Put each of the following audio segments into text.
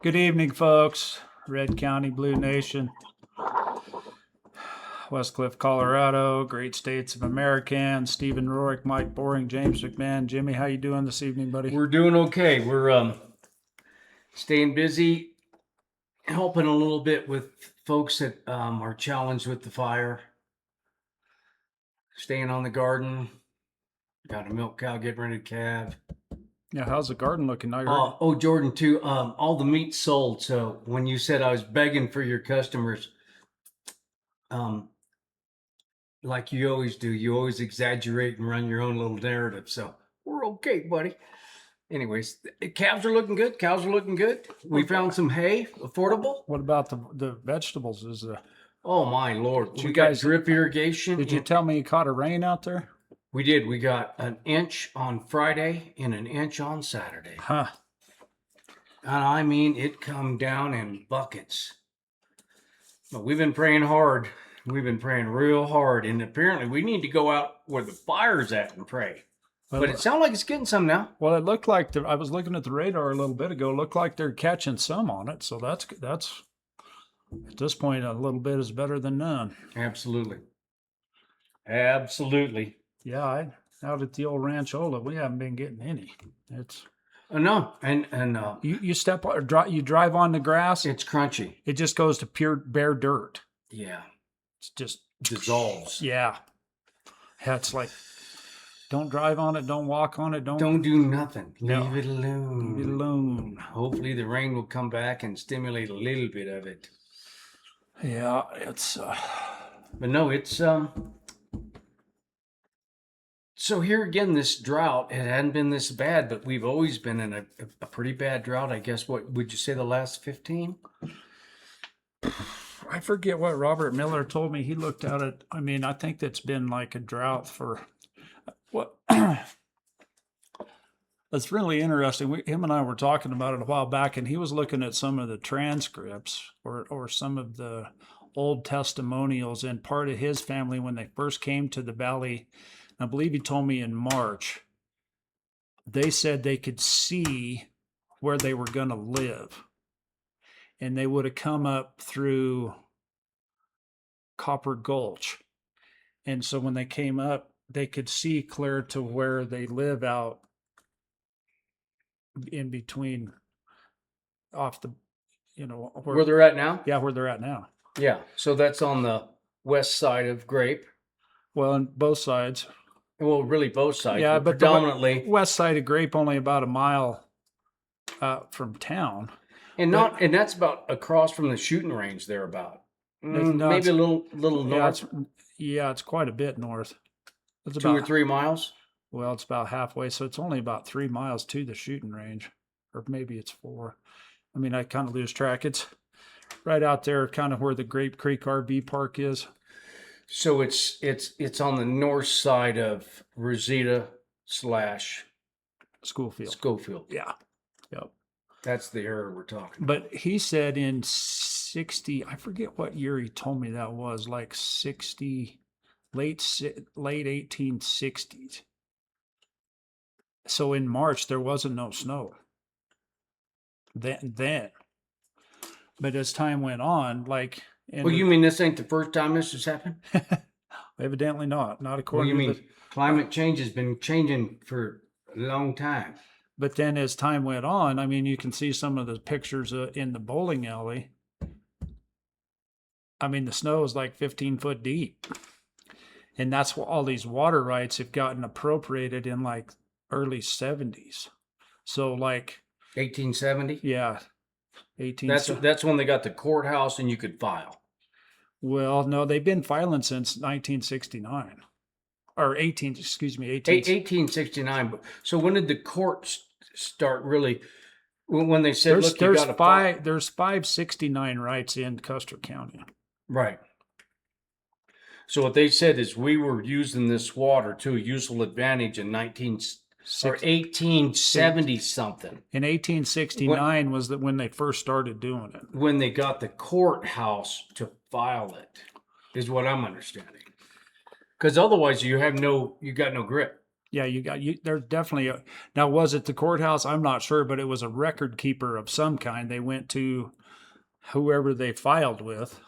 Good evening, folks. Red County, Blue Nation, Westcliff, Colorado, great states of America. Stephen Rorick, Mike Boring, James McMahon. Jimmy, how you doing this evening, buddy? We're doing okay. We're staying busy, helping a little bit with folks that are challenged with the fire. Staying on the garden. Got a milk cow getting ready to calve. Yeah, how's the garden looking now? Jordan, too. All the meat's sold. So when you said I was begging for your customers, like you always do, you always exaggerate and run your own little narrative. So we're okay, buddy. Anyways, the calves are looking good. Cows are looking good. We found some hay, affordable. What about the vegetables? Oh my Lord! We got drip irrigation. Did you tell me you caught a rain out there? We did. We got an inch on Friday and an inch on Saturday. Huh. And I mean, it come down in buckets. But we've been praying hard. We've been praying real hard. And apparently we need to go out where the fire's at and pray. But it sounds like it's getting some now. Well, it looked like I was looking at the radar a little bit ago. It looked like they're catching some on it. So that's at this point, a little bit is better than none. Absolutely. Absolutely. Yeah, out at the old Ranchola, we haven't been getting any. It's no, and you step or you drive on the grass. It's crunchy. It just goes to pure bare dirt. Yeah, it's just dissolves. Yeah, it's like don't drive on it, don't walk on it, don't do nothing. Leave it alone. Leave it alone. Hopefully, the rain will come back and stimulate a little bit of it. Yeah, it's. But no, it's So here again, this drought, it hadn't been this bad, but we've always been in a pretty bad drought. I guess, what would you say, the last 15? I forget what Robert Miller told me. He looked at it. I mean, I think that's been like a drought for what? It's really interesting. Him and I were talking about it a while back, and he was looking at some of the transcripts or some of the old testimonials in part of his family when they first came to the valley. I believe he told me in March, they said they could see where they were going to live. And they would have come up through Copper Gulch. And so when they came up, they could see clear to where they live out in between off the, where they're at now? Yeah, where they're at now. Yeah. So that's on the west side of Grape. Well, on both sides. Well, really both sides. Yeah, but predominantly the west side of Grape, only about a mile from town, and that's about across from the shooting range. There about maybe a little north. It's quite a bit north. It's 2 or 3 miles. Well, it's about halfway, so it's only about 3 miles to the shooting range, or maybe it's 4. I mean, I kind of lose track. It's right out there, kind of where the Grape Creek RV Park is. So it's on the north side of Rosita / Schofield. Yeah. Yep. That's the area we're talking about. But he said in 60, I forget what year he told me that was, like 60, late 1860s. So in March, there wasn't no snow. Then. But as time went on, like... Well, you mean this ain't the first time this has happened? Evidently not. Not according to climate change has been changing for a long time. But then as time went on, I mean, you can see some of the pictures in the bowling alley. I mean, the snow is like 15 foot deep. And that's what all these water rights have gotten appropriated in like early 70s. So like... 1870? Yeah. That's when they got the courthouse and you could file. Well, no, they've been filing since 1969 or 1869. So when did the courts start really? When they said, "Look, you got to file." There's 569 rights in Custer County. Right. So what they said is we were using this water to a useful advantage in 1870 something. In 1869 was when they first started doing it. When they got the courthouse to file it, is what I'm understanding. Because otherwise you got no grip. Yeah, there's definitely now, was it the courthouse? I'm not sure, but it was a record keeper of some kind. They went to whoever they filed with,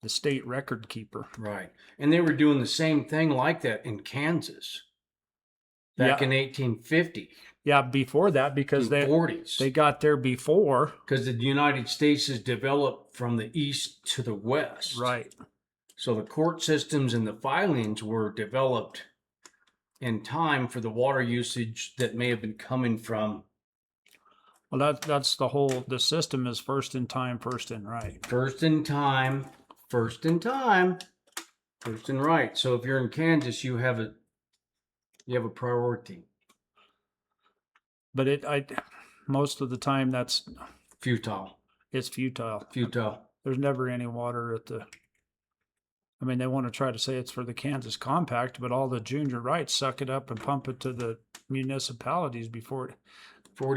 the state record keeper. Right. And they were doing the same thing like that in Kansas back Yeah. in 1850, Yeah, before that, because in 40s. they got there before. Because the United States is developed from the east to the west. Right. So the court systems and the filings were developed in time for the water usage that may have been coming from Well, that's the system is first in time, first in right. first in time, first in time, first in right. So if you're in Kansas, you have a priority. But most of the time that's Futile. it's futile. Futile. There's never any water at the. I mean, they want to try to say it's for the Kansas Compact, but all the junior rights suck it up and pump it to the municipalities before it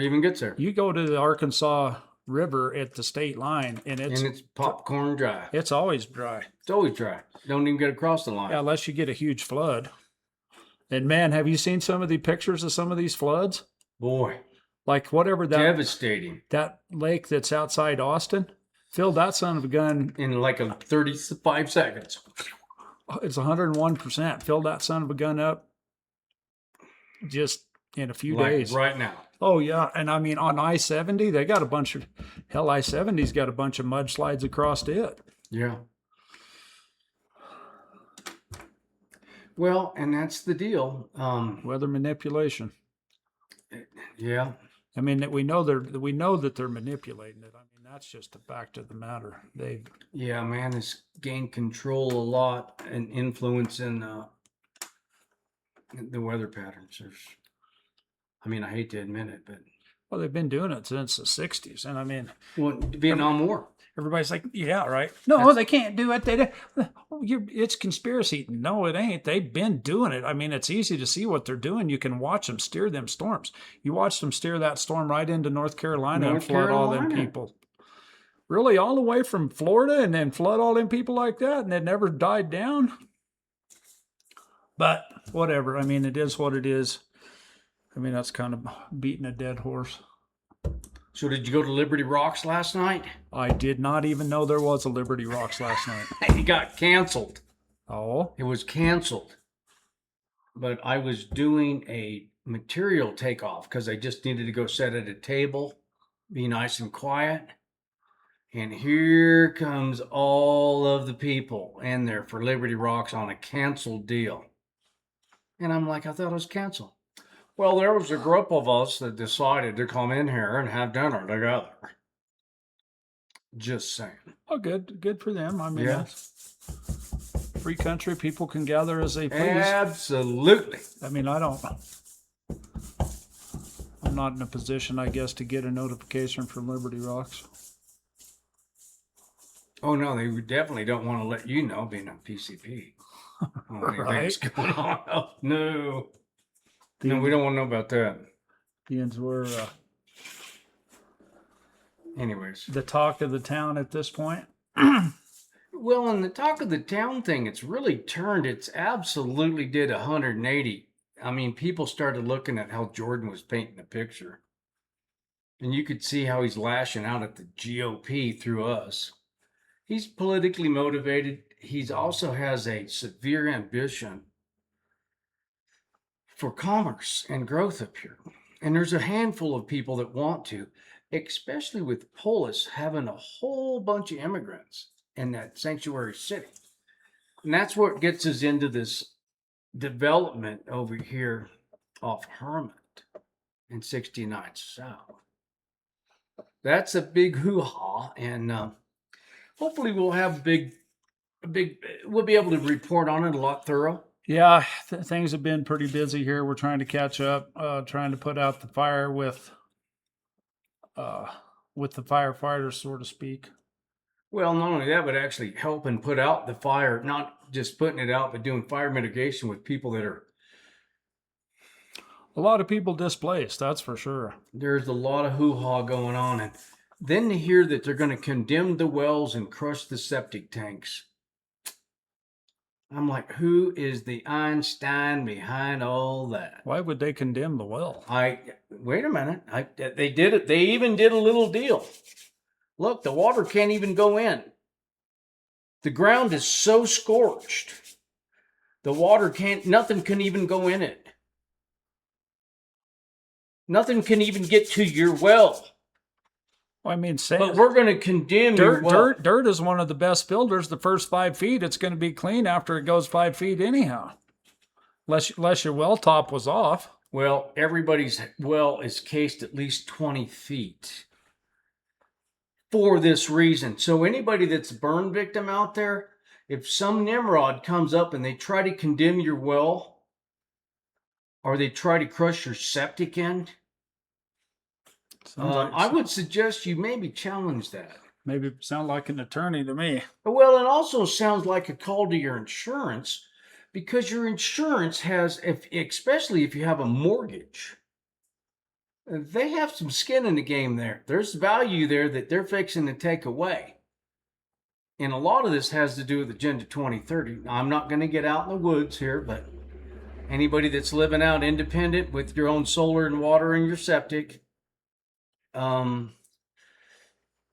even gets there. You go to the Arkansas River at the state line, and it's popcorn dry. It's always dry. It's always dry. Don't even get across the line. Yeah, unless you get a huge flood. And man, have you seen some of the pictures of some of these floods? Boy, like whatever devastating. That lake that's outside Austin, filled that son of a gun in like 35 seconds. It's 101%. Filled that son of a gun up just in a few days. Right now. Oh yeah, and I mean on I-70, they got a bunch of I-70's got a bunch of mudslides across it. Yeah. Well, and that's the deal. Weather manipulation. Yeah. I mean, we know that they're manipulating it. I mean, that's just the fact of the matter. Yeah, man, it's gained control a lot and influence in the weather patterns. I mean, I hate to admit it, but well, they've been doing it since the '60s, and I mean, Vietnam War. Everybody's like, yeah, right. No, they can't do it. It's conspiracy. No, it ain't. They've been doing it. I mean, it's easy to see what they're doing. You can watch them steer them storms. You watch them steer that storm right into North Carolina and flood all them people. Really, all the way from Florida and then flood all them people like that, and it never died down. But whatever. I mean, it is what it is. I mean, that's kind of beating a dead horse. So did you go to Liberty Rocks last night? I did not even know there was a Liberty Rocks last night. It got canceled. Oh? It was canceled. But I was doing a material takeoff because I just needed to go sit at a table, be nice and quiet. And here comes all of the people in there for Liberty Rocks on a canceled deal. And I'm like, I thought it was canceled. Well, there was a group of us that decided to come in here and have dinner together. Just saying. Oh, good for them. I mean, yeah. Free country, people can gather as they please. Absolutely. I mean, I'm not in a position, I guess, to get a notification from Liberty Rocks. Oh, no, they definitely don't want to let you know, being a PCP. Right. Going on. Oh, no. No, we don't want to know about that. We're anyways, the talk of the town at this point. Well, in the talk of the town thing, it's really turned. It's absolutely did 180. I mean, people started looking at how Jordan was painting the picture. And you could see how he's lashing out at the GOP through us. He's politically motivated. He also has a severe ambition for commerce and growth up here. And there's a handful of people that want to, especially with Polis having a whole bunch of immigrants in that sanctuary city. And that's what gets us into this development over here off Hermit in 69 South. That's a big hoo-ha, and hopefully we'll have we'll be able to report on it a lot thorough. Yeah, things have been pretty busy here. We're trying to catch up, trying to put out the fire with the firefighters, so to speak. Well, not only that, but actually helping put out the fire, not just putting it out, but doing fire mitigation with people that are... A lot of people displaced, that's for sure. There's a lot of hoo-ha going on. And then to hear that they're going to condemn the wells and crush the septic tanks. I'm like, who is the Einstein behind all that? Why would they condemn the well? Wait a minute. They did it. They even did a little deal. Look, the water can't even go in. The ground is so scorched. The water nothing can even go in it. Nothing can even get to your well. I mean, But we're going to condemn your well. Dirt is one of the best builders. The first 5 feet, it's going to be clean after it goes 5 feet anyhow. Unless your well top was off. Well, everybody's well is cased at least 20 feet for this reason. So anybody that's a burn victim out there, if some Nimrod comes up and they try to condemn your well, or they try to crush your septic end, I would suggest you maybe challenge that. Maybe sound like an attorney to me. Well, it also sounds like a call to your insurance, because your insurance has, especially if you have a mortgage, they have some skin in the game there. There's value there that they're fixing to take away. And a lot of this has to do with Agenda 2030. Now, I'm not going to get out in the woods here, but anybody that's living out independent with your own solar and water and your septic,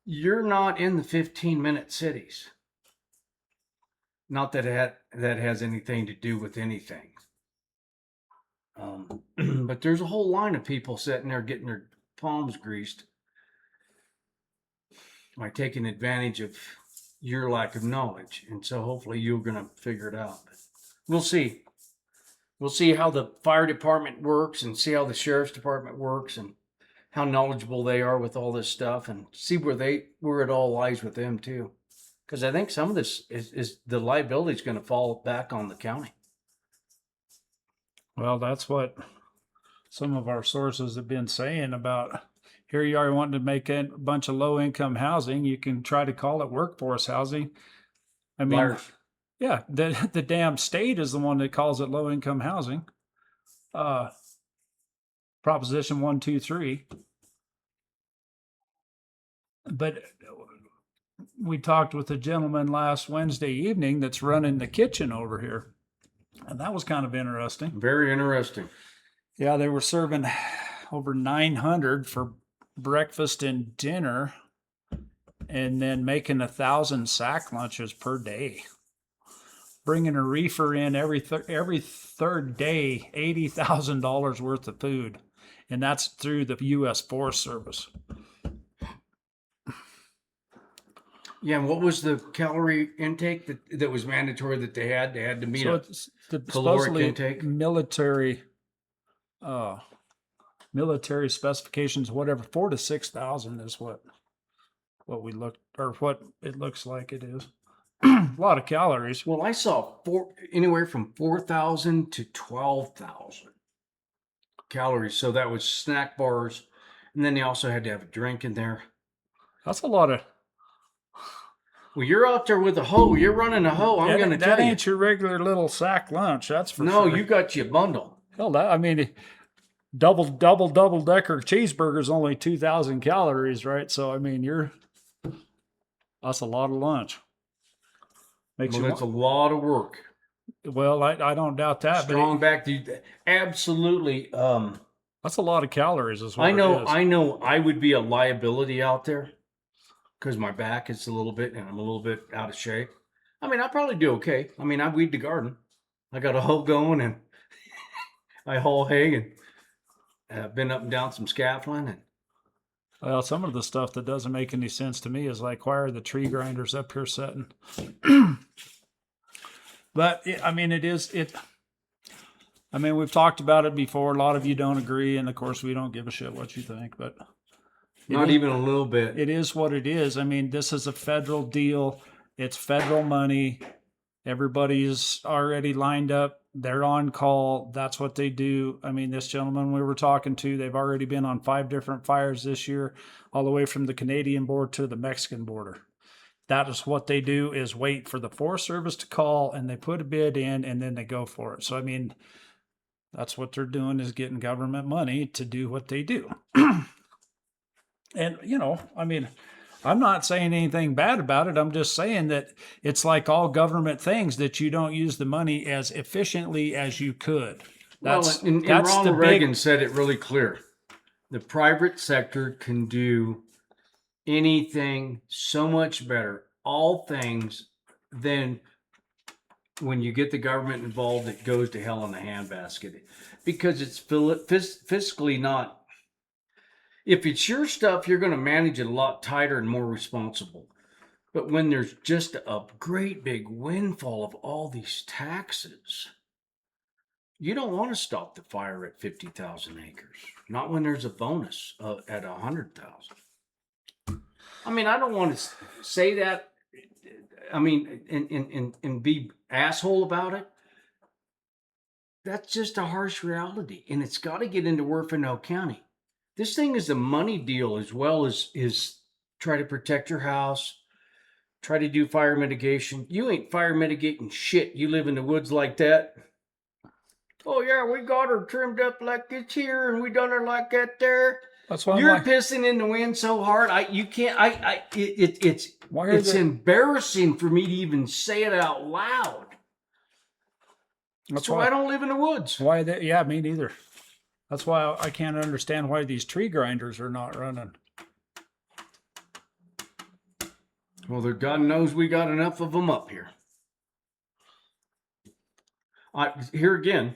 you're not in the 15-minute cities. Not that that has anything to do with anything. But there's a whole line of people sitting there getting their palms greased by taking advantage of your lack of knowledge. And so hopefully you're going to figure it out. But we'll see. We'll see how the fire department works and see how the sheriff's department works and how knowledgeable they are with all this stuff, and see where it all lies with them too. Because I think some of this is the liability is going to fall back on the county. Well, that's what some of our sources have been saying about, here you are wanting to make a bunch of low income housing. You can try to call it workforce housing. I mean, Liars. yeah, the damn state is the one that calls it low income housing. Proposition 123. But we talked with a gentleman last Wednesday evening that's running the kitchen over here, and that was kind of interesting. Very interesting. Yeah, they were serving over 900 for breakfast and dinner, and then making 1,000 sack lunches per day. Bringing a reefer in every third day, $80,000 worth of food, and that's through the U.S. Forest Service. Yeah, and what was the calorie intake that was mandatory that they had? They had to meet it's the caloric intake. Military specifications, whatever. 4,000 to 6,000 is what we looked, or what it looks like it is. A lot of calories. Well, I saw anywhere from 4,000 to 12,000 calories. So that was snack bars, and then they also had to have a drink in there. That's a lot of. Well, you're out there with a hoe. You're running a hoe. I'm going to tell you. That ain't your regular little sack lunch. That's for no, sure. You got your bundle. Hell, I mean, double decker cheeseburger's only 2,000 calories, right? So I mean, that's a lot of lunch. That's a lot of work. Well, I don't doubt that. Strong back to absolutely. That's a lot of calories as well. I know. I would be a liability out there because my back is a little bit, and I'm a little bit out of shape. I mean, I probably do okay. I mean, I weed the garden. I got a hoe going, and I haul hay, and I've been up and down some scaffolding. And well, some of the stuff that doesn't make any sense to me is like, why are the tree grinders up here sitting? But I mean, I mean, we've talked about it before. A lot of you don't agree, and of course, we don't give a shit what you think. But not even a little bit. It is what it is. I mean, this is a federal deal. It's federal money. Everybody's already lined up. They're on call. That's what they do. I mean, this gentleman we were talking to, they've already been on 5 different fires this year, all the way from the Canadian border to the Mexican border. That is what they do, is wait for the Forest Service to call, and they put a bid in, and then they go for it. So, I mean, that's what they're doing, is getting government money to do what they do. And, I mean, I'm not saying anything bad about it. I'm just saying that it's like all government things that you don't use the money as efficiently as you could. Well, That's and that's the Ronald Reagan big. said it really clear. The private sector can do anything so much better, all things, than when you get the government involved, it goes to hell in a handbasket because it's fiscally not. If it's your stuff, you're going to manage it a lot tighter and more responsible. But when there's just a great big windfall of all these taxes, you don't want to stop the fire at 50,000 acres. Not when there's a bonus at 100,000. I mean, I don't want to say that. I mean, and be asshole about it. That's just a harsh reality, and it's got to get into Werfenau County. This thing is a money deal as well as try to protect your house, try to do fire mitigation. You ain't fire mitigating shit. You live in the woods like that. Oh yeah, we got her trimmed up like it's here, and we done her like that there. That's why You're pissing in the wind so hard. It's embarrassing for me to even say it out loud. That's why I don't live in the woods. Yeah, me neither. That's why I can't understand why these tree grinders are not running. Well, God knows we got enough of them up here. Here again,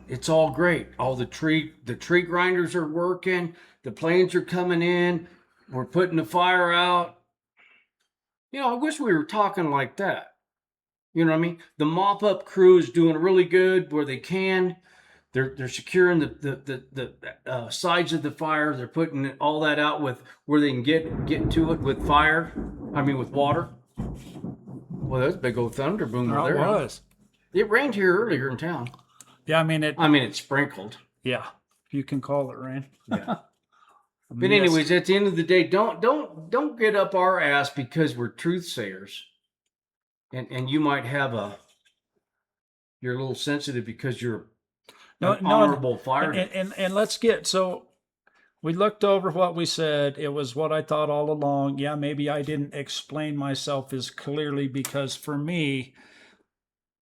it's all great. All the tree grinders are working. The planes are coming in. We're putting the fire out. I wish we were talking like that. You know what I mean? The mop up crew is doing really good where they can. They're securing the sides of the fire. They're putting all that out with where they can get to it with fire. I mean, with water. Well, that's a big old thunder boom there. It was. It rained here earlier in town. Yeah, I mean it sprinkled. Yeah, you can call it rain. Yeah. But anyways, at the end of the day, don't get up our ass because we're truth sayers. And you might have you're a little sensitive because you're an honorable fireman. And let's so we looked over what we said. It was what I thought all along. Yeah, maybe I didn't explain myself as clearly because for me,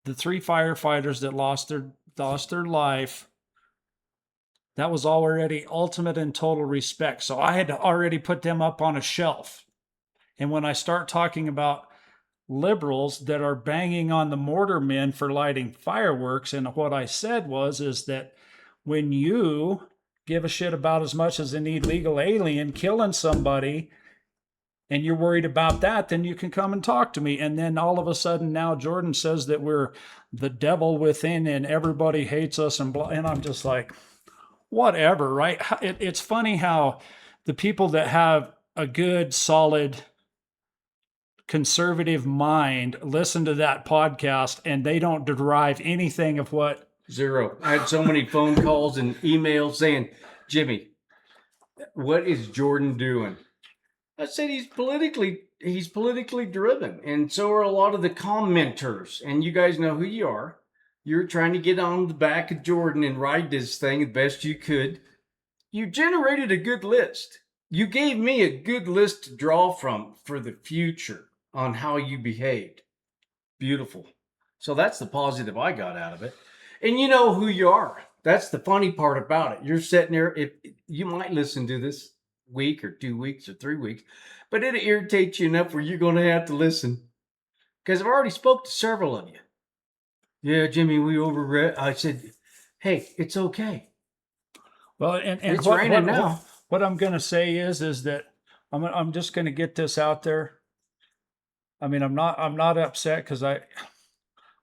the 3 firefighters that lost their life, that was already ultimate and total respect. So I had already put them up on a shelf. And when I start talking about liberals that are banging on the mortar men for lighting fireworks, and what I said is that when you give a shit about as much as an illegal alien killing somebody and you're worried about that, then you can come and talk to me. And then all of a sudden now Jordan says that we're the devil within and everybody hates us and blah. And I'm just like, whatever, right? It's funny how the people that have a good, solid, conservative mind listen to that podcast and they don't derive anything of what. Zero. I had so many phone calls and emails saying, Jimmy, what is Jordan doing? I said he's politically driven, and so are a lot of the commenters. And you guys know who you are. You're trying to get on the back of Jordan and ride this thing the best you could. You generated a good list. You gave me a good list to draw from for the future on how you behaved. Beautiful. So that's the positive I got out of it. And you know who you are. That's the funny part about it. You're sitting there. If you might listen to this week or 2 weeks or 3 weeks, but it irritates you enough where you're going to have to listen. Because I've already spoke to several of you. Yeah, Jimmy, we overread. I said, hey, it's okay. Well, and it's raining now. What I'm going to say is that I'm just going to get this out there. I mean, I'm not upset because I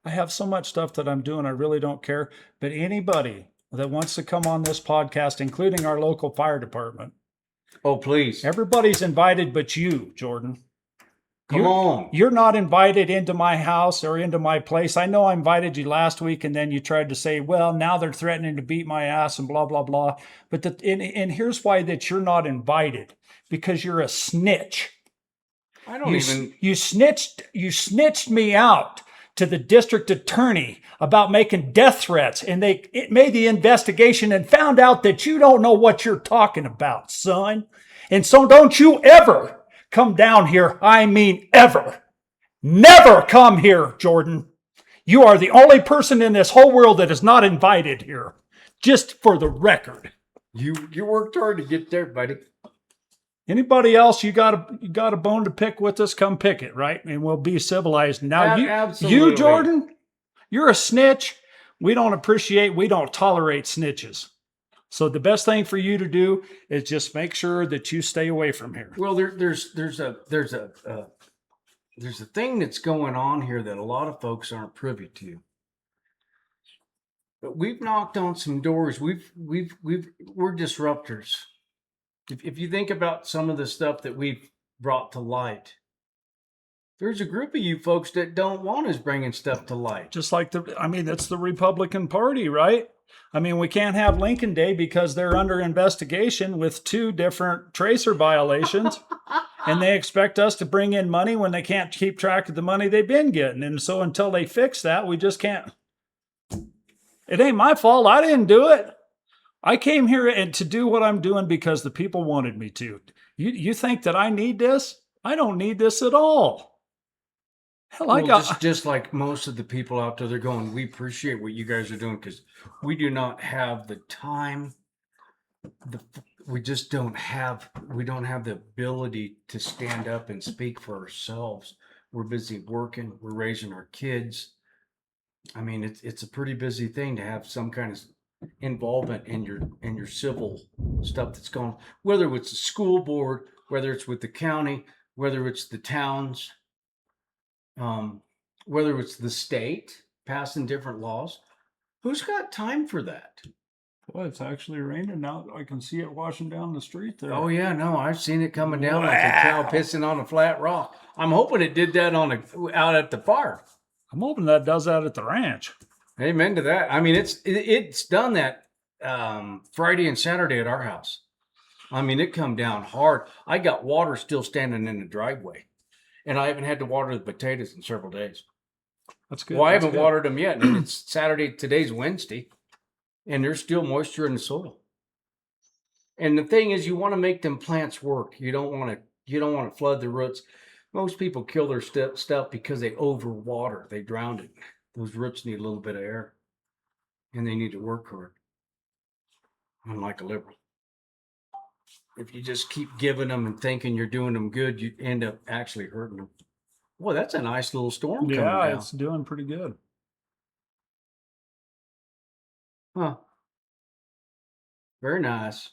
have so much stuff that I'm doing. I really don't care. But anybody that wants to come on this podcast, including our local fire department. Oh, please. Everybody's invited but you, Jordan. Come on. You're not invited into my house or into my place. I know I invited you last week and then you tried to say, well, now they're threatening to beat my ass and blah, blah, blah. But and here's why that you're not invited. Because you're a snitch. I don't You snitched me out to the district attorney about making death threats, and it made the investigation and found out that you don't know what you're talking about, son. And so don't you ever come down here. I mean, ever. Never come here, Jordan. You are the only person in this whole world that is not invited here. Just for the record. You worked hard to get there, buddy. Anybody else you got a bone to pick with us, come pick it, right? And we'll be civilized. Now Absolutely. you Jordan, you're a snitch. We don't tolerate snitches. So the best thing for you to do is just make sure that you stay away from here. Well, there's a thing that's going on here that a lot of folks aren't privy to. But we've knocked on some doors. We're disruptors. If you think about some of the stuff that we've brought to light, there's a group of you folks that don't want us bringing stuff to light. Just like that's the Republican Party, right? I mean, we can't have Lincoln Day because they're under investigation with 2 different tracer violations. And they expect us to bring in money when they can't keep track of the money they've been getting. And so until they fix that, we just can't. It ain't my fault. I didn't do it. I came here and to do what I'm doing because the people wanted me to. You think that I need this? I don't need this at all. Hell, just like most of the people out there, they're going, we appreciate what you guys are doing because we do not have the time. We don't have the ability to stand up and speak for ourselves. We're busy working. We're raising our kids. I mean, it's a pretty busy thing to have some kind of involvement in your civil stuff that's going on, whether it's the school board, whether it's with the county, whether it's the towns, whether it's the state passing different laws. Who's got time for that? Well, it's actually raining now. I can see it washing down the street there. Oh yeah, no, I've seen it coming down like a cow pissing on a flat rock. I'm hoping it did that out at the fire. I'm hoping that does that at the ranch. Amen to that. I mean, it's done that Friday and Saturday at our house. I mean, it come down hard. I got water still standing in the driveway, and I haven't had to water the potatoes in several days. That's good. Well, I haven't watered them yet, and it's Saturday. Today's Wednesday, and there's still moisture in the soil. And the thing is, you want to make them plants work. You don't want to flood the roots. Most people kill their stuff because they overwater. They drown it. Those roots need a little bit of air, and they need to work hard. Unlike a liberal. If you just keep giving them and thinking you're doing them good, you end up actually hurting them. Boy, that's a nice little storm coming down. Yeah, it's doing pretty good. Huh. Very nice.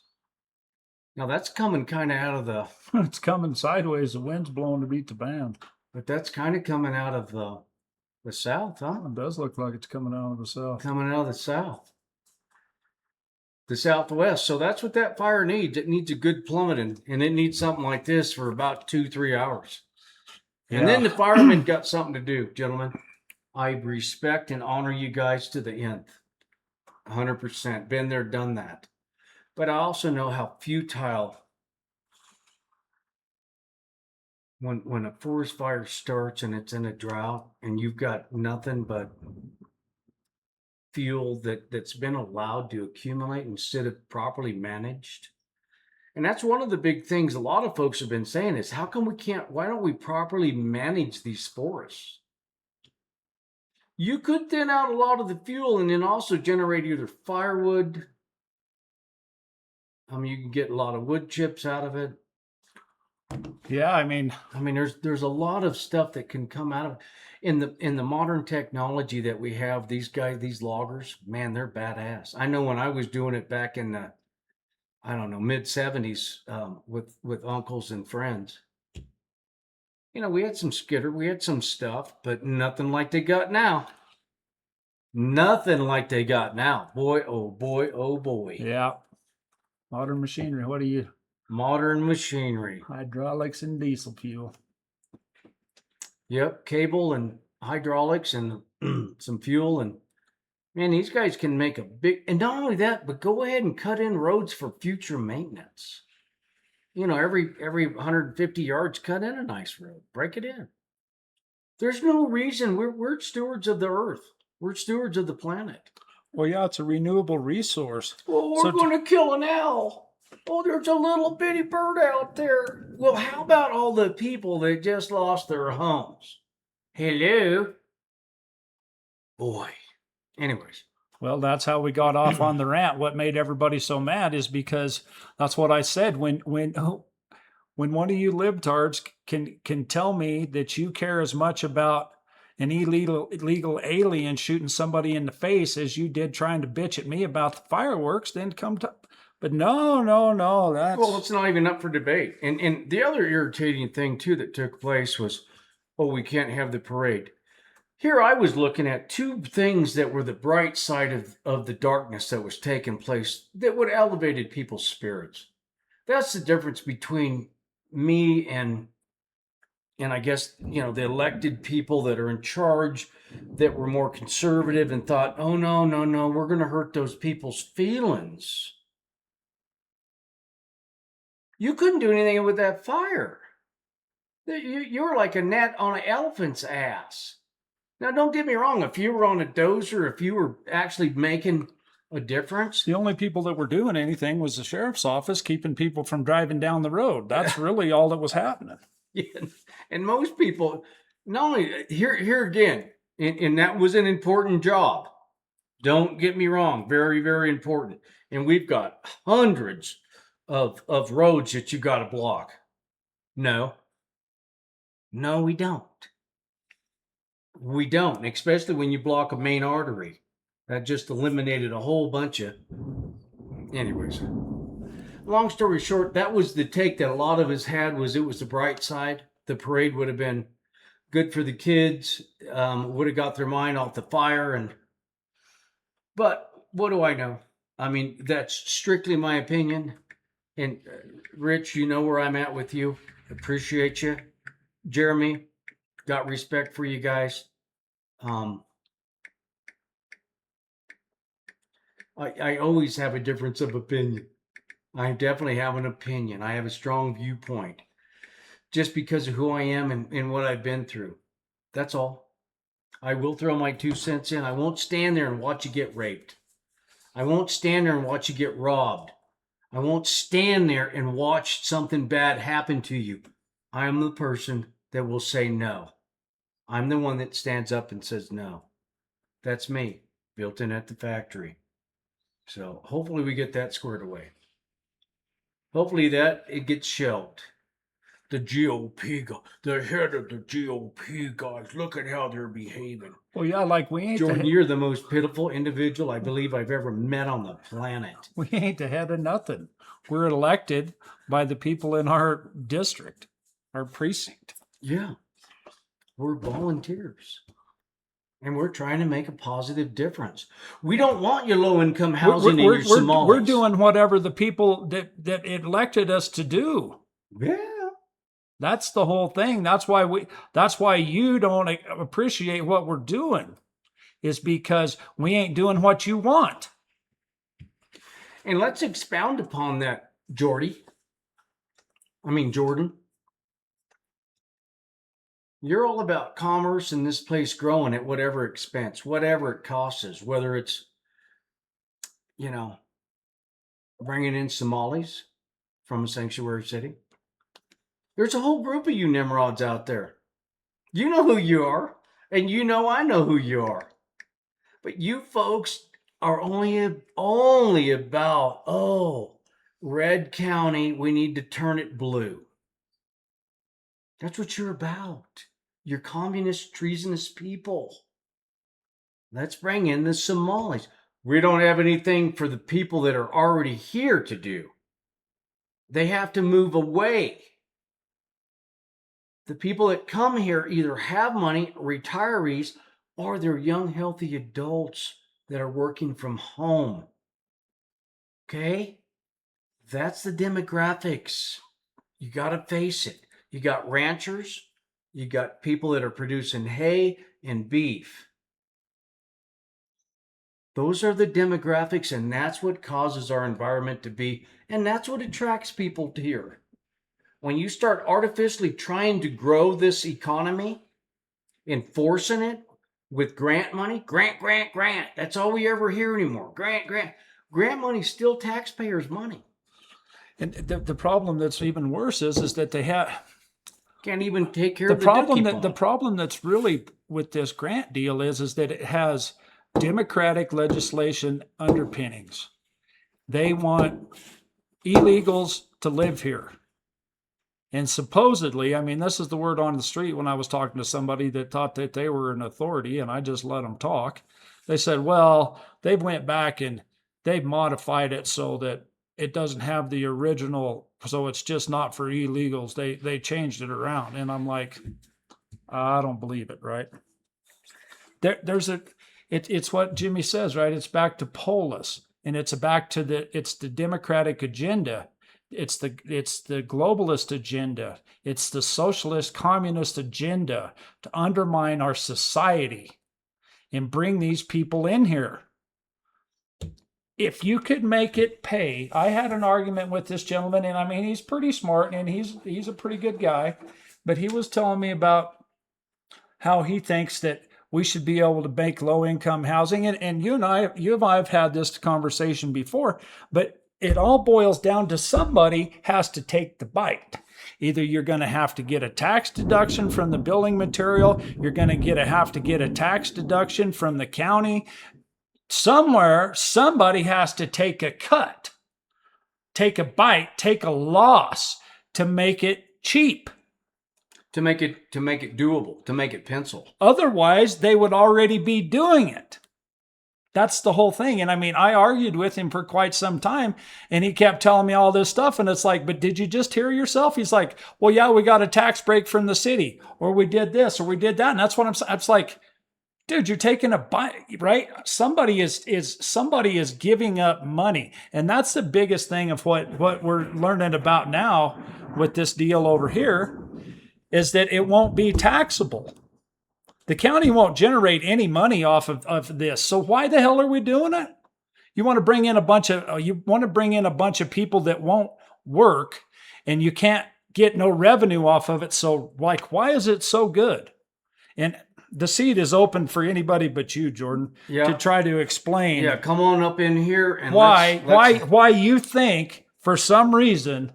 Now that's coming kind of out of the... It's coming sideways. The wind's blowing to beat the band. But that's kind of coming out of the south, huh? It does look like it's coming out of the south. Coming out of the south. The southwest. So that's what that fire needs. It needs a good plummeting, and it needs something like this for about 2-3 hours. Yeah. And then the firemen got something to do, gentlemen. I respect and honor you guys to the nth. 100%. Been there, done that. But I also know how futile when a forest fire starts and it's in a drought and you've got nothing but fuel that's been allowed to accumulate instead of properly managed. And that's one of the big things a lot of folks have been saying is why don't we properly manage these forests? You could thin out a lot of the fuel and then also generate either firewood. I mean, you can get a lot of wood chips out of it. Yeah, I mean, there's a lot of stuff that can come out of in the modern technology that we have. These loggers, man, they're badass. I know when I was doing it back in the, I don't know, mid 70s with uncles and friends. You know, we had some skitter, we had some stuff, but nothing like they got now. Nothing like they got now. Boy, oh boy, oh boy. Yeah. Modern machinery. What are you? Modern machinery. Hydraulics and diesel fuel. Yep, cable and hydraulics and some fuel. And man, these guys can make a big, and not only that, but go ahead and cut in roads for future maintenance. You know, every 150 yards, cut in a nice road. Break it in. There's no reason. We're stewards of the earth. We're stewards of the planet. Well, yeah, it's a renewable resource. Well, we're So going to kill an owl. Oh, there's a little bitty bird out there. Well, how about all the people that just lost their homes? Hello? Boy. Anyways. Well, that's how we got off on the rant. What made everybody so mad is because that's what I said. When one of you libtards can tell me that you care as much about an illegal alien shooting somebody in the face as you did trying to bitch at me about the fireworks, then come to. But no, that's Well, it's not even up for debate. And the other irritating thing too that took place was, oh, we can't have the parade. Here I was looking at two things that were the bright side of the darkness that was taking place that would have elevated people's spirits. That's the difference between me and I guess, the elected people that are in charge that were more conservative and thought, oh, no, we're going to hurt those people's feelings. You couldn't do anything with that fire. You were like a gnat on an elephant's ass. Now, don't get me wrong. If you were on a dozer, if you were actually making a difference. The only people that were doing anything was the sheriff's office, keeping people from driving down the road. That's really all that was happening. Yeah. And most people, not only, here again, and that was an important job. Don't get me wrong. Very, very important. And we've got hundreds of roads that you got to block. No, we don't. We don't, especially when you block a main artery. That just eliminated a whole bunch of. Anyways, long story short, that was the take that a lot of us had. Was it was the bright side. The parade would have been good for the kids. Would have got their mind off the fire. But what do I know? I mean, that's strictly my opinion. And Rich, you know where I'm at with you. Appreciate you. Jeremy, got respect for you guys. I always have a difference of opinion. I definitely have an opinion. I have a strong viewpoint just because of who I am and what I've been through. That's all. I will throw my 2 cents in. I won't stand there and watch you get raped. I won't stand there and watch you get robbed. I won't stand there and watch something bad happen to you. I am the person that will say no. I'm the one that stands up and says no. That's me, built in at the factory. So hopefully we get that squared away. Hopefully that it gets shelved. The GOP, the head of the GOP guys, look at how they're behaving. Well, yeah, like we ain't. Jordan, you're the most pitiful individual I believe I've ever met on the planet. We ain't the head of nothing. We're elected by the people in our district, our precinct. Yeah. We're volunteers. And we're trying to make a positive difference. We don't want your low-income housing in your Somalis. We're doing whatever the people that elected us to do. Yeah. That's the whole thing. That's why you don't appreciate what we're doing, is because we ain't doing what you want. And let's expound upon that, Jordan. You're all about commerce and this place growing at whatever expense, whatever it costs us, whether it's, bringing in Somalis from a sanctuary city. There's a whole group of you Nimrods out there. You know who you are, and I know who you are. But you folks are only about, Red County, we need to turn it blue. That's what you're about. You're communist, treasonous people. Let's bring in the Somalis. We don't have anything for the people that are already here to do. They have to move away. The people that come here either have money, retirees, or they're young, healthy adults that are working from home. Okay? That's the demographics. You got to face it. You got ranchers. You got people that are producing hay and beef. Those are the demographics, and that's what causes our environment to be, and that's what attracts people to here. When you start artificially trying to grow this economy, enforcing it with grant money. Grant, grant, grant. That's all we ever hear anymore. Grant, grant. Grant money's still taxpayers' money. And the problem that's even worse is that they have Can't even take care of the dookie pond. the problem that's really with this grant deal is that it has Democratic legislation underpinnings. They want illegals to live here. And supposedly, I mean, this is the word on the street when I was talking to somebody that thought that they were an authority, and I just let them talk. They said, well, they went back and they've modified it so that it doesn't have the original, so it's just not for illegals. They changed it around. And I'm like, I don't believe it, right? It's what Jimmy says, right? It's back to polis, and it's back to the Democratic agenda. It's the globalist agenda. It's the socialist communist agenda to undermine our society and bring these people in here. If you could make it pay, I had an argument with this gentleman, and I mean, he's pretty smart and he's a pretty good guy, but he was telling me about how he thinks that we should be able to make low income housing. And you and I have had this conversation before, but it all boils down to somebody has to take the bite. Either you're going to have to get a tax deduction from the building material, you're going to have to get a tax deduction from the county. Somewhere, somebody has to take a cut, take a bite, take a loss to make it cheap. To make it doable, to make it pencil. Otherwise, they would already be doing it. That's the whole thing. And I mean, I argued with him for quite some time, and he kept telling me all this stuff. And it's like, but did you just hear yourself? He's like, well, yeah, we got a tax break from the city, or we did this, or we did that. And that's what I'm saying. It's like, dude, you're taking a bite, right? Somebody is giving up money. And that's the biggest thing of what we're learning about now with this deal over here, is that it won't be taxable. The county won't generate any money off of this. So why the hell are we doing it? You want to bring in a bunch of people that won't work, and you can't get no revenue off of it. So like, why is it so good? And the seat is open for anybody but you, Jordan, to try to explain. Yeah, come on up in here and why you think for some reason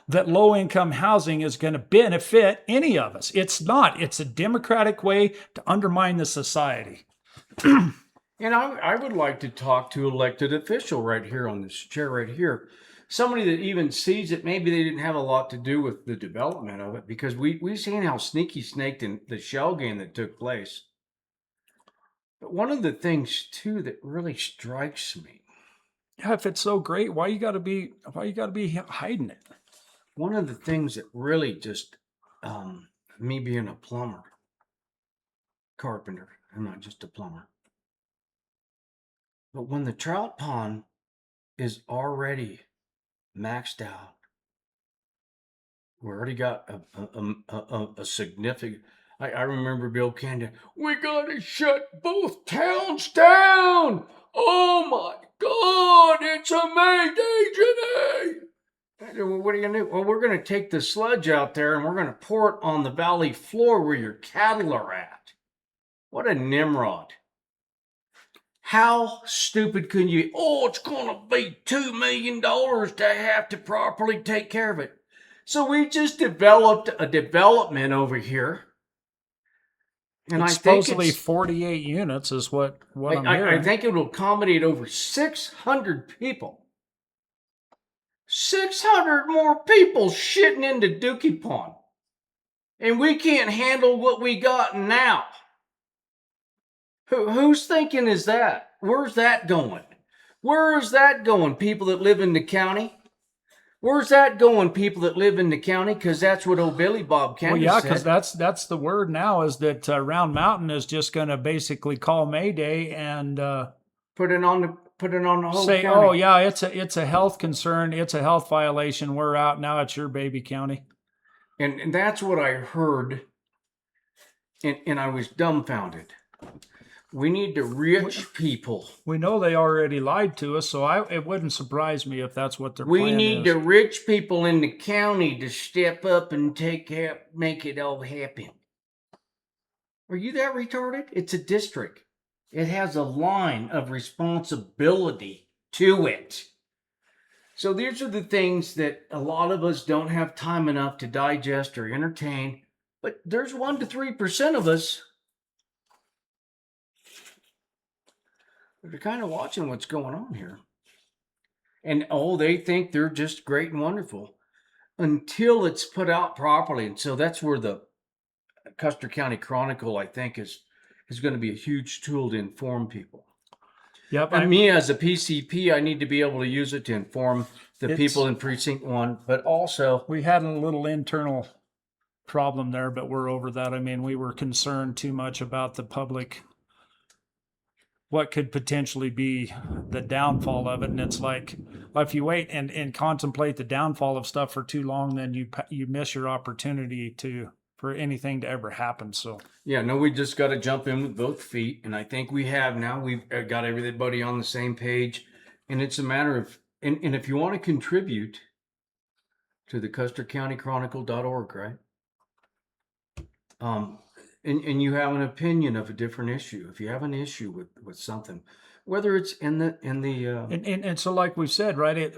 that low-income housing is going to benefit any of us. It's not. It's a democratic way to undermine the society. And I would like to talk to an elected official right here on this chair right here. Somebody that even sees it. Maybe they didn't have a lot to do with the development of it, because we've seen how sneaky snaked in the shell game that took place. But one of the things too that really strikes me, yeah, if it's so great, why you got to be hiding it? One of the things that really just, me being a plumber, carpenter, I'm not just a plumber. But when the trout pond is already maxed out, we already got a significant. I remember Bill Canada. We gotta shut both towns down. Oh my God! It's a Mayday today. What are you gonna do? Well, we're gonna take the sludge out there and we're gonna pour it on the valley floor where your cattle are at. What a Nimrod! How stupid can you? Oh, it's gonna be $2 million to have to properly take care of it. So we just developed a development over here. And it's supposedly 48 units is what I'm hearing. I think it will accommodate over 600 people. 600 more people shitting into Dookie Pond. And we can't handle what we got now. Who's thinking is that? Where's that going? Where is that going, people that live in the county? Where's that going, people that live in the county? Because that's what old Billy Bob Candace said. Well, yeah, because that's the word now, is that Round Mountain is just going to basically call Mayday and put it on the whole say, county. oh yeah, it's a health concern, it's a health violation. We're out now. It's your baby county. And that's what I heard, and I was dumbfounded. We need the rich people. We know they already lied to us, so it wouldn't surprise me if that's what their plan is. We need the rich people in the county to step up and make it all happen. Are you that retarded? It's a district. It has a line of responsibility to it. So these are the things that a lot of us don't have time enough to digest or entertain. But there's 1 to 3% of us that are kind of watching what's going on here. And they think they're just great and wonderful until it's put out properly. And so that's where the Custer County Chronicle, I think, is going to be a huge tool to inform people. Yep. And me as a PCP, I need to be able to use it to inform the people in Precinct 1, but also... We had a little internal problem there, but we're over that. I mean, we were concerned too much about the public, what could potentially be the downfall of it. And it's like, if you wait and contemplate the downfall of stuff for too long, then you miss your opportunity for anything to ever happen. So yeah, no, we just got to jump in with both feet. And I think we have now. We've got everybody on the same page. And it's a matter of, and if you want to contribute to the CusterCountyChronicle.org, right? And you have an opinion of a different issue. If you have an issue with something, whether it's and so like we've said, right,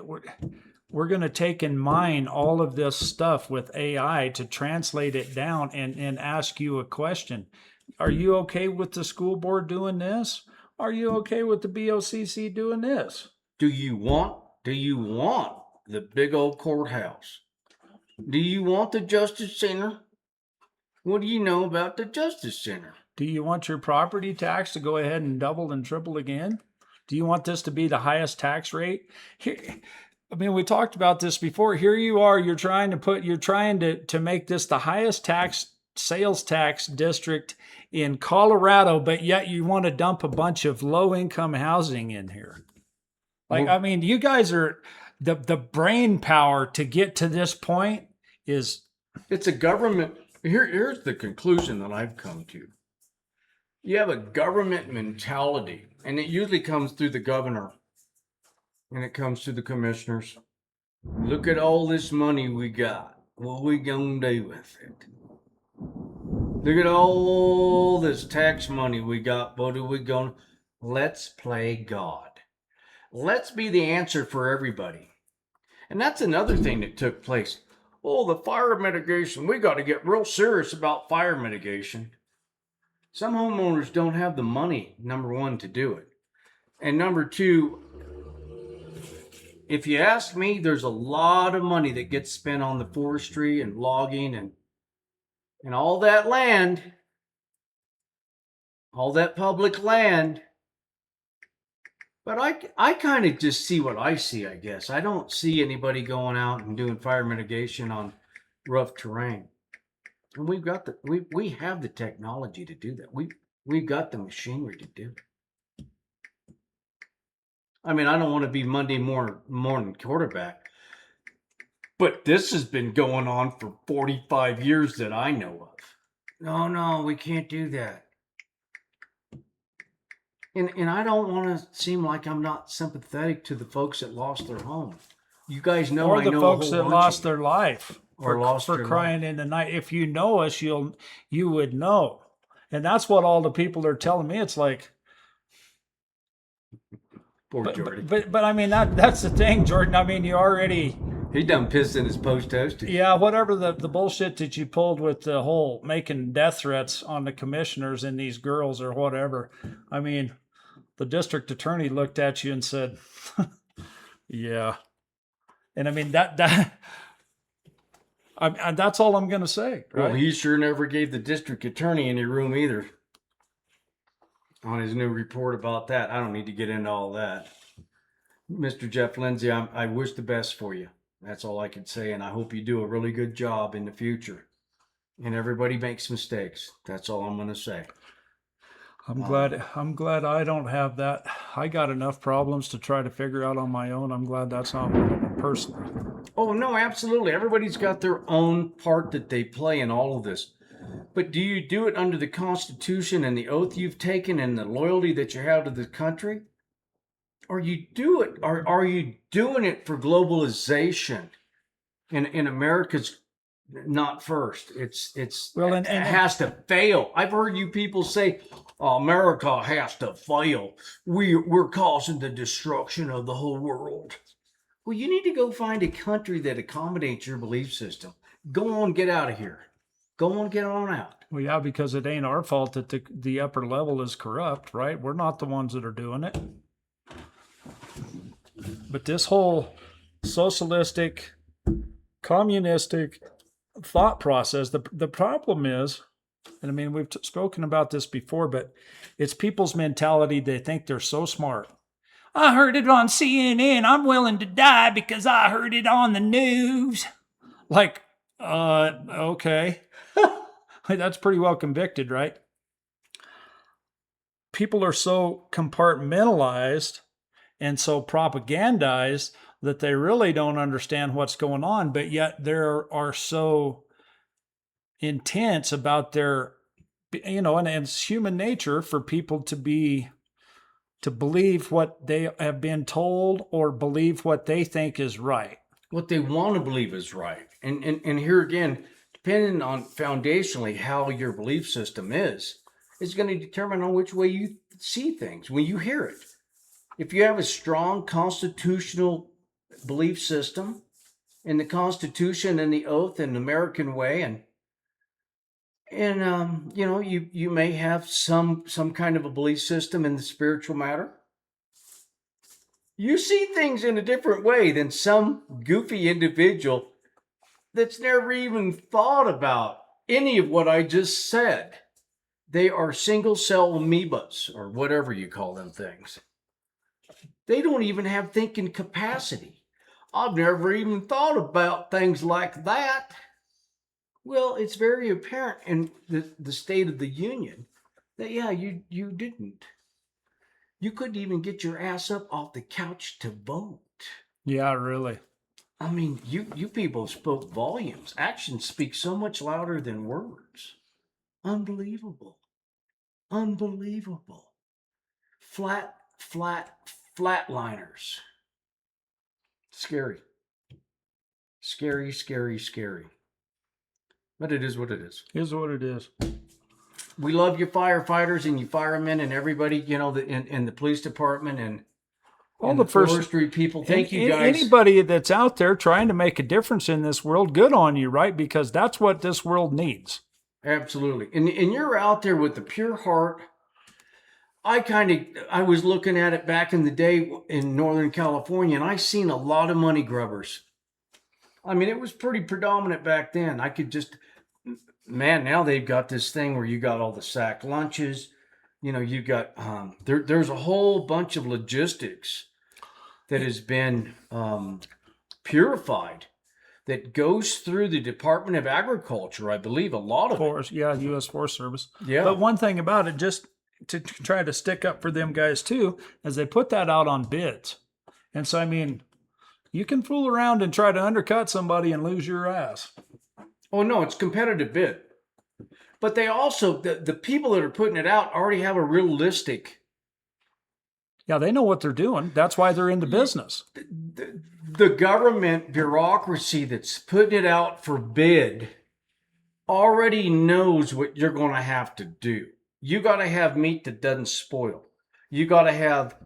we're going to take and mine all of this stuff with AI to translate it down and ask you a question. Are you okay with the school board doing this? Are you okay with the BOCC doing this? Do you want the big old courthouse? Do you want the Justice Center? What do you know about the Justice Center? Do you want your property tax to go ahead and double and triple again? Do you want this to be the highest tax rate? Here, I mean, we talked about this before. Here you are, you're trying to make this the highest sales tax district in Colorado, but yet you want to dump a bunch of low income housing in here. Like, I mean, you guys are the brain power to get to this point is... It's a government. Here's the conclusion that I've come to. You have a government mentality, and it usually comes through the governor, and it comes to the commissioners. Look at all this money we got. What we gonna do with it? Look at all this tax money we got. What are we gonna... Let's play God. Let's be the answer for everybody. And that's another thing that took place. Oh, the fire mitigation. We got to get real serious about fire mitigation. Some homeowners don't have the money, number one, to do it. And number two, if you ask me, there's a lot of money that gets spent on the forestry and logging and all that land, all that public land. But I kind of just see what I see, I guess. I don't see anybody going out and doing fire mitigation on rough terrain. And we have the technology to do that. We've got the machinery to do it. I mean, I don't want to be Monday morning quarterback, but this has been going on for 45 years that I know of. No, we can't do that. And I don't want to seem like I'm not sympathetic to the folks that lost their home. You guys know, or I the know folks that lost their life or for crying in the night. If you know us, you would know, and that's what all the people are telling me. It's like, poor Jordan. But I mean that's the thing, Jordan. I mean, he done pissed in his post toasty. Yeah, whatever the bullshit that you pulled with the whole making death threats on the commissioners and these girls or whatever. I mean, the district attorney looked at you and said, yeah. And I mean, that's all I'm going to say. Right? Well, he sure never gave the district attorney any room either on his new report about that. I don't need to get into all that. Mr. Jeff Lindsay, I wish the best for you. That's all I can say. And I hope you do a really good job in the future. And everybody makes mistakes. That's all I'm going to say. I'm glad I don't have that. I got enough problems to try to figure out on my own. I'm glad that's not one of them personally. Oh, no, absolutely. Everybody's got their own part that they play in all of this. But do you do it under the Constitution and the oath you've taken and the loyalty that you have to the country? Or you do it? Are you doing it for globalization and America's not first. Well, It has to fail. I've heard you people say, oh, America has to fail. We're causing the destruction of the whole world. Well, you need to go find a country that accommodates your belief system. Go on, get out of here. Go on, get on out. well, yeah, because it ain't our fault that the upper level is corrupt, right? We're not the ones that are doing it. But this whole socialistic, communistic thought process, the problem is, and I mean, we've spoken about this before, but it's people's mentality. They think they're so smart. I heard it on CNN. I'm willing to die because I heard it on the news. Like, okay. That's pretty well convicted, right? People are so compartmentalized and so propagandized that they really don't understand what's going on, but yet they are so intense about their, and it's human nature for people to believe what they have been told or believe what they think is right. What they want to believe is right. And here again, depending on foundationally how your belief system is going to determine on which way you see things when you hear it. If you have a strong constitutional belief system in the Constitution and the oath and the American way, and you may have some kind of a belief system in the spiritual matter. You see things in a different way than some goofy individual that's never even thought about any of what I just said. They are single cell amoebas, or whatever you call them things. They don't even have thinking capacity. I've never even thought about things like that. Well, it's very apparent in the State of the Union that, yeah, you didn't. You couldn't even get your ass up off the couch to vote. Yeah, really. I mean, you people spoke volumes. Actions speak so much louder than words. Unbelievable. Unbelievable. Flatliners. Scary. Scary, scary, scary. But it is what it is. It is what it is. We love you firefighters and you firemen and everybody, in the police department and all the the first forestry people. Thank you guys. Anybody that's out there trying to make a difference in this world, good on you, right? Because that's what this world needs. Absolutely. And you're out there with the pure heart. I was looking at it back in the day in Northern California, and I seen a lot of money grubbers. I mean, it was pretty predominant back then. I could just, man, now they've got this thing where you got all the sack lunches. You got, there's a whole bunch of logistics that has been purified that goes through the Department of Agriculture, I believe, a lot of it. Yeah, U.S. Forest Service. Yeah. But one thing about it, just to try to stick up for them guys too, is they put that out on bids. And so, I mean, you can fool around and try to undercut somebody and lose your ass. Oh, no, it's competitive bid. But they also, the people that are putting it out already have a realistic. Yeah, they know what they're doing. That's why they're in the business. The government bureaucracy that's putting it out for bid already knows what you're going to have to do. You got to have meat that doesn't spoil. You got to have.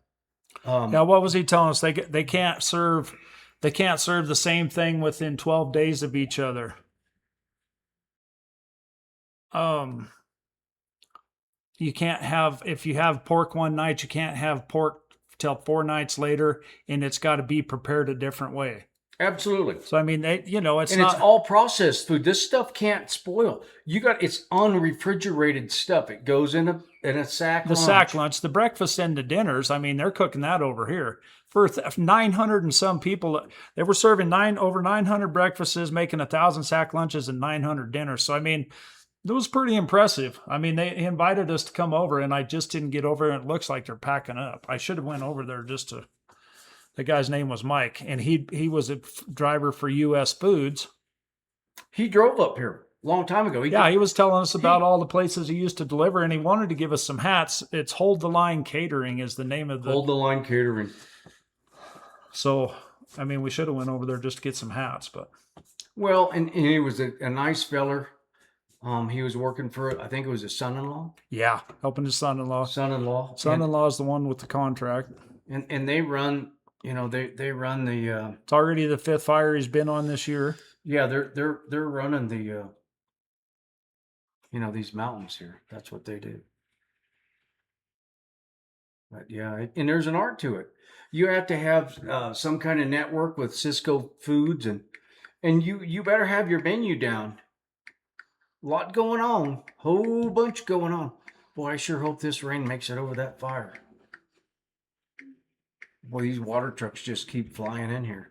Now, what was he telling us? They can't serve the same thing within 12 days of each other. You can't have, if you have pork one night, you can't have pork till 4 nights later, and it's got to be prepared a different way. Absolutely. So I mean, it's and not, it's all processed food. This stuff can't spoil. It's unrefrigerated stuff. It goes in a sack. The sack lunch, the breakfast and the dinners. I mean, they're cooking that over here for 900 and some people. They were serving over 900 breakfasts, making 1,000 sack lunches and 900 dinners. So I mean, it was pretty impressive. I mean, they invited us to come over, and I just didn't get over, and it looks like they're packing up. I should have went over there just to. The guy's name was Mike, and he was a driver for U.S. Foods. He drove up here a long time ago. He was telling us about all the places he used to deliver, and he wanted to give us some hats. It's Hold the Line Catering is the name of the... Hold the Line Catering. So, I mean, we should have went over there just to get some hats, but... Well, and he was a nice feller. He was working for, I think it was his son-in-law. Yeah, helping his son-in-law. Son-in-law. Son-in-law is the one with the contract. And they run, they run the. It's already the 5th fire he's been on this year. Yeah, they're running the. These mountains here. That's what they do. But yeah, and there's an art to it. You have to have some kind of network with Cisco Foods, and you better have your menu down. A lot going on, whole bunch going on. Boy, I sure hope this rain makes it over that fire. Boy, these water trucks just keep flying in here.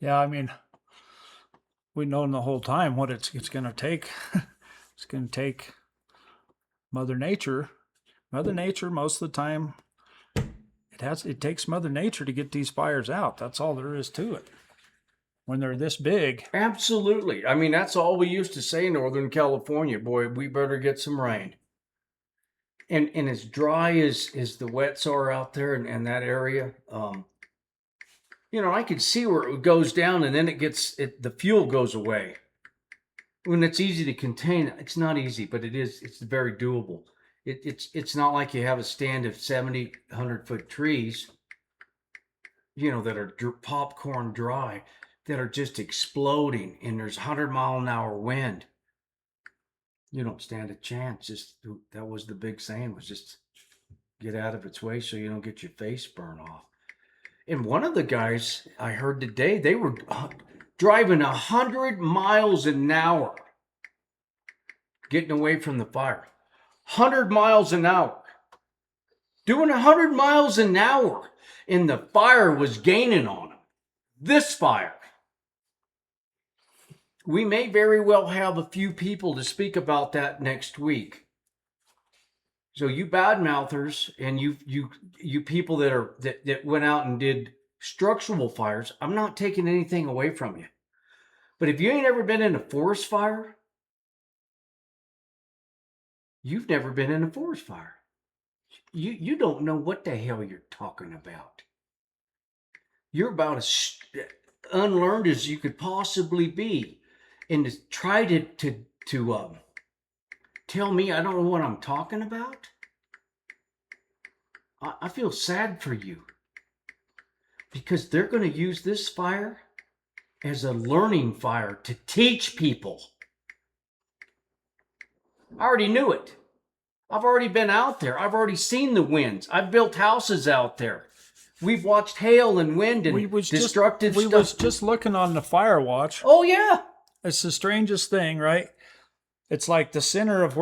Yeah, I mean, we've known the whole time what it's going to take. It's going to take Mother Nature. Mother Nature, most of the time, it takes Mother Nature to get these fires out. That's all there is to it. When they're this big. Absolutely. I mean, that's all we used to say in Northern California. Boy, we better get some rain. And as dry as the wets are out there in that area, I could see where it goes down and then the fuel goes away. When it's easy to contain, it's not easy, but it's very doable. It's not like you have a stand of 70, 100-foot trees, that are popcorn dry, that are just exploding, and there's 100-mile-an-hour wind. You don't stand a chance. That was the big saying, was just get out of its way so you don't get your face burned off. And one of the guys I heard today, they were driving 100 miles an hour, getting away from the fire. 100 miles an hour. Doing 100 miles an hour, and the fire was gaining on them. This fire. We may very well have a few people to speak about that next week. So you badmouthers and you people that went out and did structural fires, I'm not taking anything away from you. But if you ain't ever been in a forest fire, you've never been in a forest fire. You don't know what the hell you're talking about. You're about as unlearned as you could possibly be. And to try to tell me I don't know what I'm talking about? I feel sad for you. Because they're going to use this fire as a learning fire to teach people. I already knew it. I've already been out there. I've already seen the winds. I've built houses out there. We've watched hail and wind and destructive stuff. We was just looking on the fire watch. Oh, yeah. It's the strangest thing, right? It's like the center of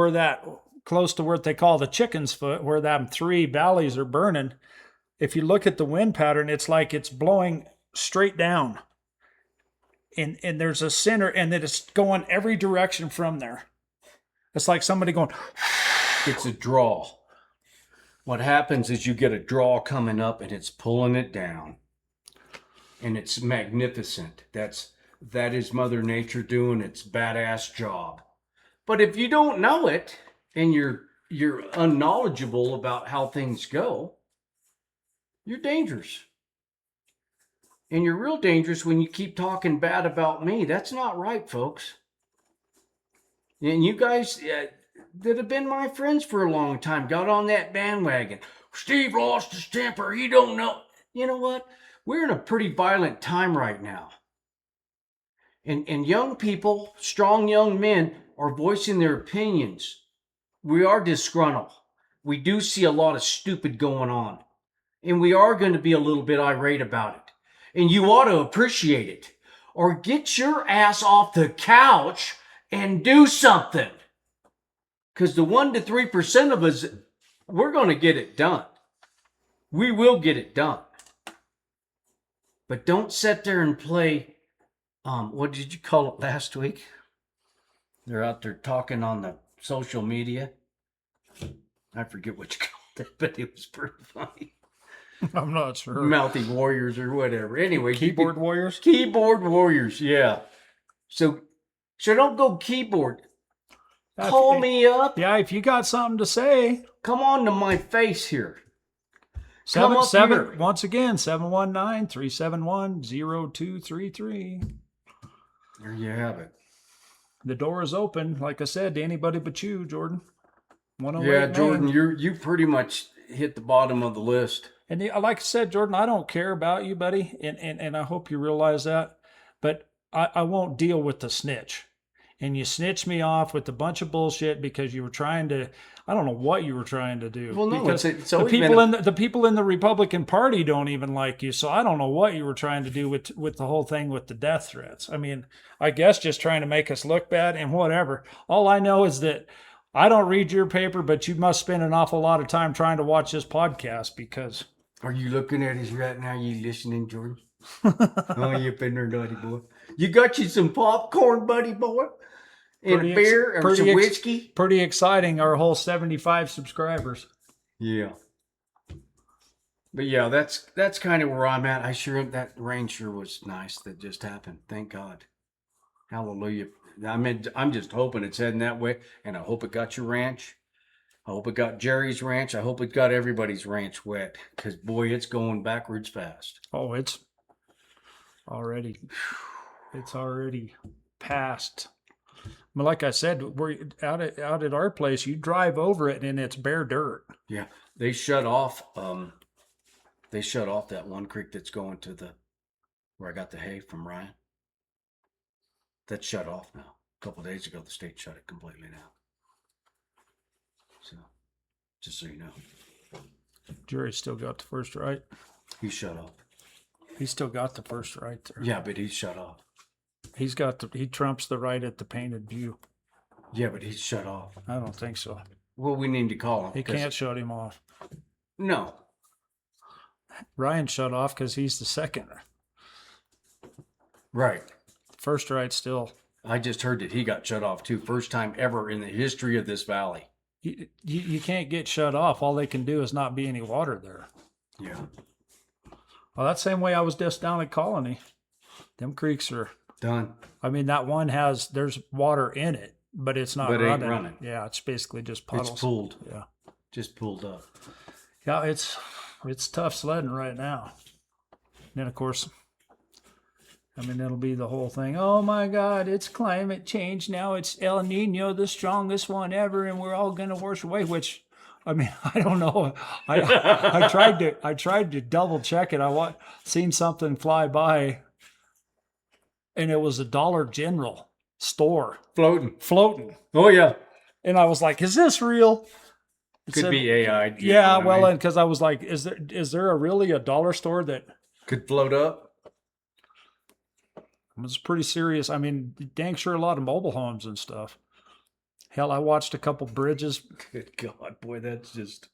close to what they call the chicken's foot, where them 3 valleys are burning. If you look at the wind pattern, it's like it's blowing straight down. And there's a center, and then it's going every direction from there. It's like somebody going... It's a draw. What happens is you get a draw coming up, and it's pulling it down. And it's magnificent. That is Mother Nature doing its badass job. But if you don't know it, and you're unknowledgeable about how things go, you're dangerous. And you're real dangerous when you keep talking bad about me. That's not right, folks. And you guys that have been my friends for a long time got on that bandwagon. Steve lost his temper. He don't know. You know what? We're in a pretty violent time right now. And young people, strong young men, are voicing their opinions. We are disgruntled. We do see a lot of stupid going on. And we are going to be a little bit irate about it. And you ought to appreciate it. Or get your ass off the couch and do something. Because the 1 to 3% of us, we're going to get it done. We will get it done. But don't sit there and play... what did you call it last week? They're out there talking on the social media. I forget what you called it, but it was pretty funny. I'm not sure. Mouthy warriors or whatever. Anyway. Keyboard warriors? Keyboard warriors, yeah. So don't go keyboard. Call me up. Yeah, if you got something to say. Come on to my face here. Come up here. Once again, 719-371-0233. There you have it. The door is open, like I said, to anybody but you, Jordan. 108 Yeah, Main. Jordan, you pretty much hit the bottom of the list. And like I said, Jordan, I don't care about you, buddy, and I hope you realize that. But I won't deal with the snitch. And you snitched me off with a bunch of bullshit because you were trying to. I don't know what you were trying to do. Well, no, because it's the always people been the people in the Republican Party don't even like you. So I don't know what you were trying to do with the whole thing with the death threats. I mean, I guess just trying to make us look bad and whatever. All I know is that I don't read your paper, but you must spend an awful lot of time trying to watch this podcast because. Are you looking at us right now? You listening, Jordan? Oh, you been there, naughty boy. You got you some popcorn, buddy boy? And beer and some whiskey? Pretty exciting, our whole 75 subscribers. Yeah. But yeah, that's kind of where I'm at. That rain sure was nice that just happened. Thank God. Hallelujah. I mean, I'm just hoping it's heading that way, and I hope it got your ranch. I hope it got Jerry's ranch. I hope it got everybody's ranch wet, because boy, it's going backwards fast. Oh, it's already past. But like I said, we're out at our place. You drive over it and it's bare dirt. Yeah, they shut off. They shut off that one creek that's going to where I got the hay from Ryan. That's shut off now. A couple of days ago, the state shut it completely now. So, just so you know, Jerry still got the first right. He's shut off. He's still got the first right there. Yeah, but he's shut off. He trumps the right at the painted view. Yeah, but he's shut off. I don't think so. Well, we need to call him. He can't shut him off. No. Ryan shut off because he's the second. Right. First right still. I just heard that he got shut off too. First time ever in the history of this valley. You can't get shut off. All they can do is not be any water there. Yeah. Well, that same way I was just down at Colony. Them creeks are done. I mean, that one there's water in it, but it's not running. Ain't running. Yeah, it's basically just puddles. It's pooled. Yeah. Just pulled up. Yeah, it's tough sledding right now. And then, of course, I mean, it'll be the whole thing. Oh, my God, it's climate change now. It's El Nino, the strongest one ever, and we're all going to wash away, which, I mean, I don't know. I tried to double check it. Seen something fly by, and it was a Dollar General store. Floating. Oh, yeah. And I was like, is this real? Could be AI. Yeah, well, and because I was like, is there really a dollar store that could float up? It was pretty serious. I mean, dang sure a lot of mobile homes and stuff. Hell, I watched a couple bridges. Good God, boy, that's just.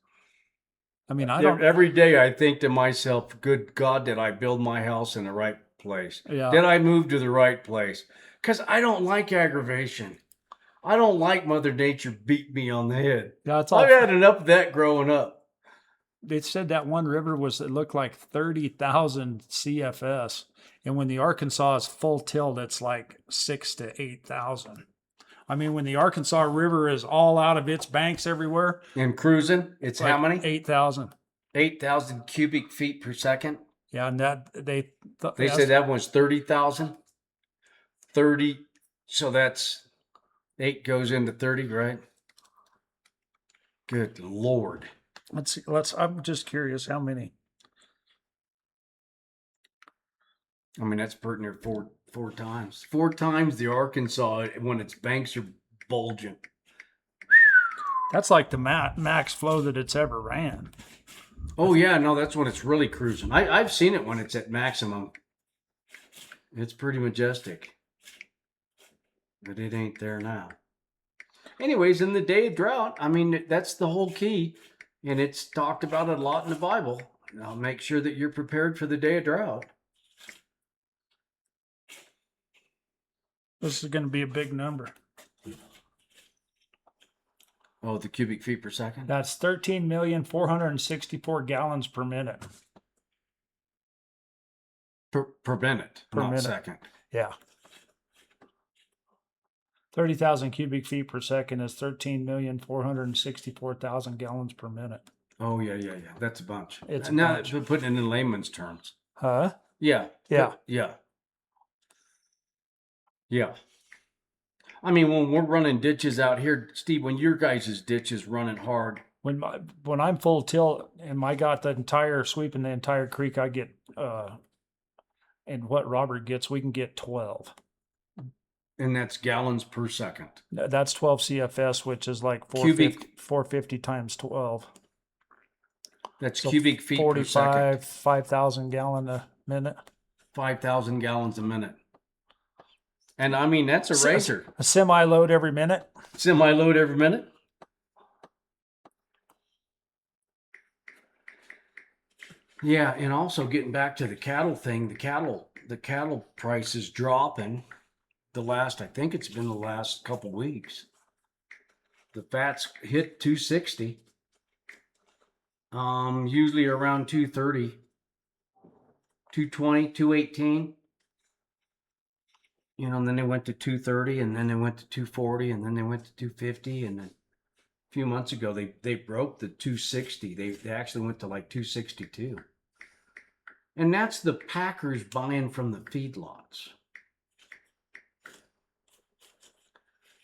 I mean, I don't. Every day I think to myself, good God, did I build my house in the right place? Yeah. Did I move to the right place? Because I don't like aggravation. I don't like Mother Nature beat me on the head. Yeah, it's all. I've had enough of that growing up. They said that one river it looked like 30,000 CFS. And when the Arkansas is full tilt, it's like 6,000 to 8,000. I mean, when the Arkansas River is all out of its banks everywhere. And cruising, it's like how many? 8,000. 8,000 cubic feet per second. Yeah, and that they said that was 30,000. 30. So that's 8 goes into 30, right? Good Lord. Let's see. I'm just curious how many. I mean, that's pretty near four times. 4 times the Arkansas when its banks are bulging. That's like the max flow that it's ever ran. Oh, yeah. No, that's when it's really cruising. I've seen it when it's at maximum. It's pretty majestic. But it ain't there now. Anyways, in the day of drought, I mean, that's the whole key. And it's talked about a lot in the Bible. Now, make sure that you're prepared for the day of drought. This is going to be a big number. Oh, the cubic feet per second? That's 13,464 gallons per minute. Per minute, not second. Yeah. 30,000 cubic feet per second is 13,464,000 gallons per minute. Oh yeah. That's a bunch. It's a Now bunch. putting it in layman's terms. Huh? Yeah. Yeah. Yeah. I mean, when we're running ditches out here, Steve, when your guys' ditch is running hard, When I'm full tilt and I got the entire sweeping the entire creek, I get and what Robert gets, we can get 12. and that's gallons per second. That's 12 CFS, which is like Cubic. 450 times 12. That's So cubic feet per second. 5,000 gallon a minute. 5,000 gallons a minute. And I mean, that's a razor. A semi load every minute. Semi load every minute. Yeah, and also getting back to the cattle thing, the cattle price is dropping. I think it's been the last couple weeks. The fats hit 260. Usually around 230, 220, 218. You know, and then they went to 230, and then they went to 240, and then they went to 250, and then a few months ago they broke the 260. They actually went to like 262. And that's the packers buying from the feedlots.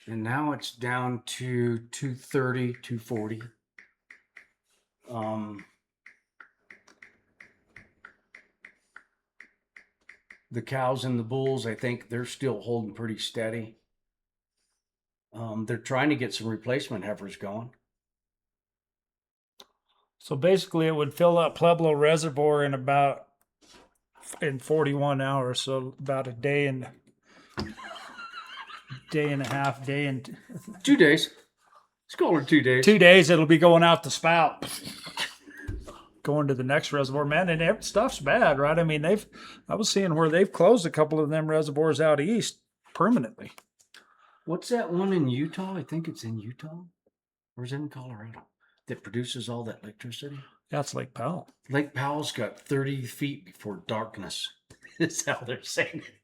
And now it's down to 230, 240. The cows and the bulls, I think they're still holding pretty steady. They're trying to get some replacement heifers going. So basically, it would fill up Pueblo Reservoir in 41 hours. So about a day and a half, 2 days. Let's call it 2 days. 2 days. It'll be going out the spout, going to the next reservoir, man. And stuff's bad, right? I mean, I was seeing where they've closed a couple of them reservoirs out east permanently. What's that one in Utah? I think it's in Utah. Or is it in Colorado? That produces all that electricity? That's Lake Powell. Lake Powell's got 30 feet before darkness. Is how they're saying it.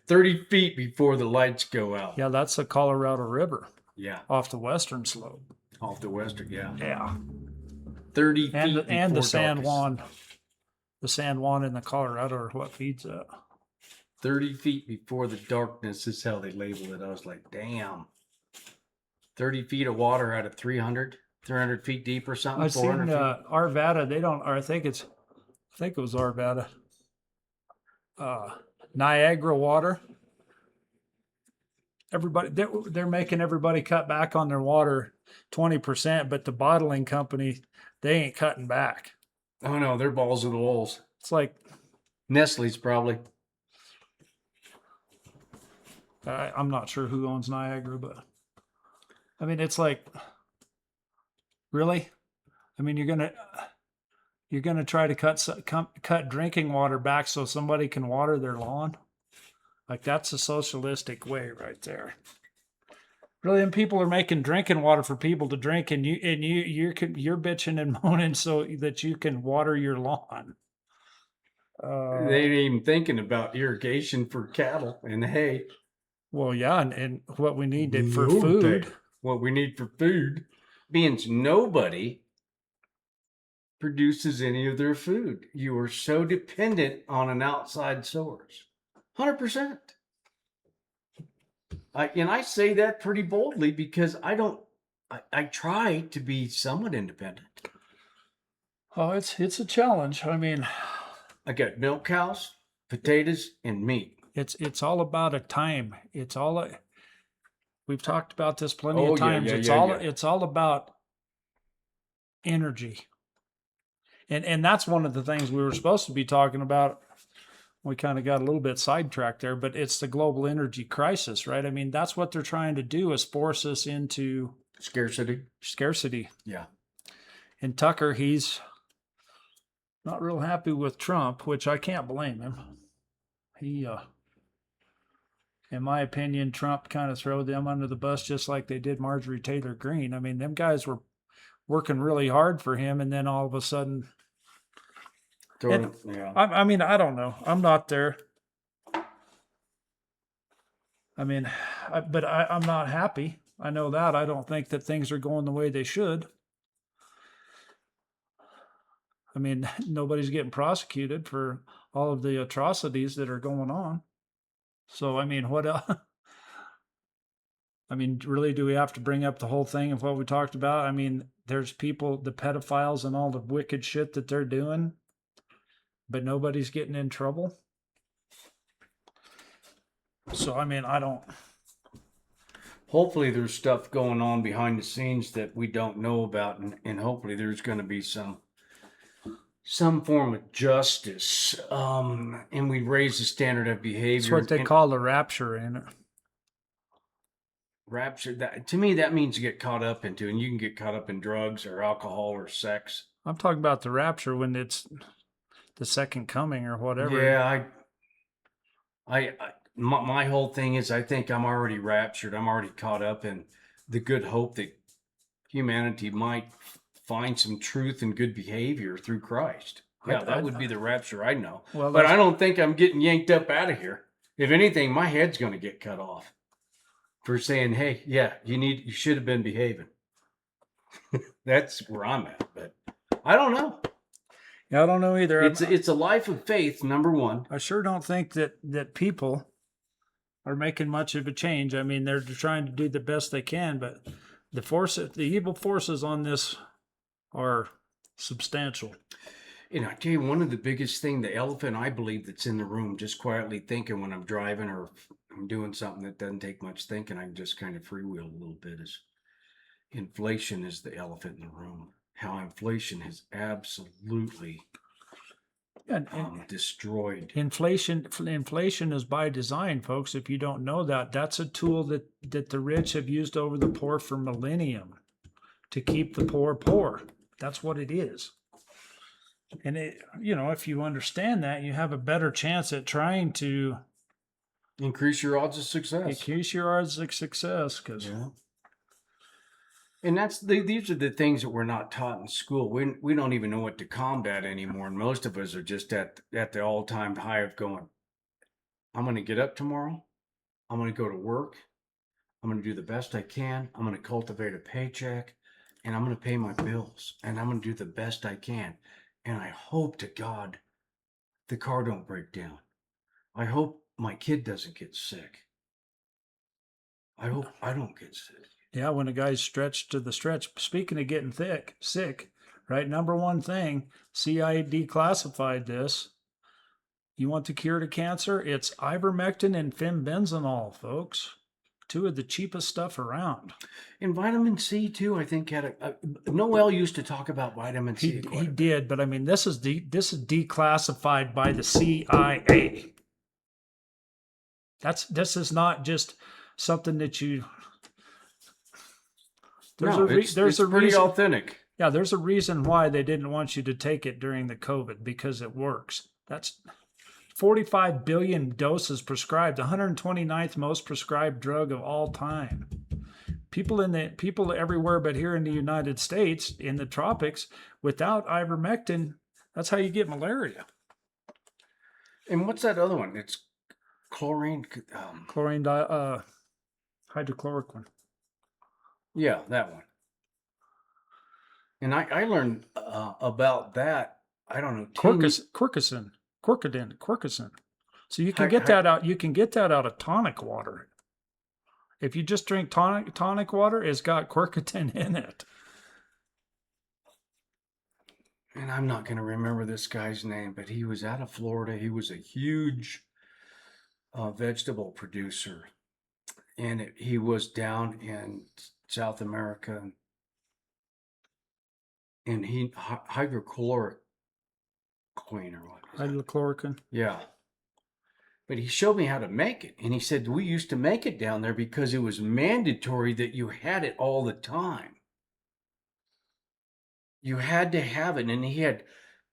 30 feet before the lights go out. Yeah, that's the Colorado River. Yeah. Off the western slope. Off the western, yeah. Yeah. 30 feet and the San darkness. Juan. The San Juan and the Colorado are what feeds that. 30 feet before the darkness is how they label it. I was like, damn. 30 feet of water out of 300 feet deep or something. I've seen 400 feet. Arvada. They don't. Or I think it was Arvada. Niagara water. Everybody, they're making everybody cut back on their water 20%, but the bottling company, they ain't cutting back. Oh no, they're balls of the walls. It's like Nestle's probably. I'm not sure who owns Niagara, but I mean, it's like, really? I mean, you're gonna try to cut drinking water back so somebody can water their lawn? Like, that's a socialistic way right there. Really, and people are making drinking water for people to drink, and you're bitching and moaning so that you can water your lawn. They ain't even thinking about irrigation for cattle and hay. Well, yeah, and what we need for food. What we need for food means nobody produces any of their food. You are so dependent on an outside source. 100%. And I say that pretty boldly because I try to be somewhat independent. Oh, it's a challenge. I mean, I got milk cows, potatoes, and meat. It's all about a time. We've talked about this plenty of times. It's all about energy. And that's one of the things we were supposed to be talking about. We kind of got a little bit sidetracked there, but it's the global energy crisis, right? I mean, that's what they're trying to do, is force us into scarcity. Yeah. And Tucker, he's not real happy with Trump, which I can't blame him. He, in my opinion, Trump kind of threw them under the bus just like they did Marjorie Taylor Greene. I mean, them guys were working really hard for him, and then all of a sudden, Yeah. I mean, I don't know. I'm not there. I mean, I'm not happy. I know that. I don't think that things are going the way they should. I mean, nobody's getting prosecuted for all of the atrocities that are going on. So, I mean, what else? I mean, really, do we have to bring up the whole thing of what we talked about? I mean, there's people, the pedophiles and all the wicked shit that they're doing, but nobody's getting in trouble. So, I mean, I don't. Hopefully there's stuff going on behind the scenes that we don't know about, and hopefully there's going to be some form of justice, and we raise the standard of behavior. It's what they call the rapture, ain't it? Rapture, that to me, that means you get caught up into, and you can get caught up in drugs or alcohol or sex. I'm talking about the rapture when it's the second coming or whatever. Yeah, my whole thing is, I think I'm already raptured. I'm already caught up in the good hope that humanity might find some truth and good behavior through Christ. Yeah, that would be the rapture I know. Well, but I don't think I'm getting yanked up out of here. If anything, my head's going to get cut off for saying, "Hey, yeah, you should have been behaving." That's where I'm at. But I don't know. Yeah, I don't know either. It's a life of faith, number one. I sure don't think that people are making much of a change. I mean, they're trying to do the best they can, but the evil forces on this are substantial. And I tell you, one of the biggest thing, the elephant I believe that's in the room, just quietly thinking when I'm driving or I'm doing something that doesn't take much thinking, I can just kind of freewheel a little bit, is inflation is the elephant in the room. How inflation has absolutely destroyed. Inflation is by design, folks. If you don't know that, that's a tool that the rich have used over the poor for millennium to keep the poor poor. That's what it is. And if you understand that, you have a better chance at trying to increase your odds of success. Increase your odds of success, yeah. And these are the things that we're not taught in school. We don't even know what to combat anymore, and most of us are just at the all-time high of going, I'm going to get up tomorrow, I'm going to go to work, I'm going to do the best I can, I'm going to cultivate a paycheck, and I'm going to pay my bills, and I'm going to do the best I can. And I hope to God the car don't break down. I hope my kid doesn't get sick. I hope I don't get sick. Yeah, when a guy's stretched to the stretch. Speaking of getting sick, right? Number one thing, CIA declassified this. You want the cure to cancer? It's ivermectin and fenbenzolone, folks. Two of the cheapest stuff around. And vitamin C too, I think had Noel used to talk about vitamin C. He did, but I mean, this is declassified by the CIA. This is not just something that you. It's pretty authentic. Yeah, there's a reason why they didn't want you to take it during the COVID, because it works. That's 45 billion doses prescribed, 129th most prescribed drug of all time. People everywhere but here in the United States, in the tropics, without ivermectin, that's how you get malaria. And what's that other one? It's chlorine. Hydrochloroquine. Yeah, that one. And I learned about that. I don't know. Quercetin. So you can get that out. You can get that out of tonic water. If you just drink tonic water, it's got quercetin in it. And I'm not going to remember this guy's name, but he was out of Florida. He was a huge vegetable producer, and he was down in South America, and he hydrochloroquine or what? Hydrochloroquine. Yeah. But he showed me how to make it, and he said we used to make it down there because it was mandatory that you had it all the time. You had to have it, and he had,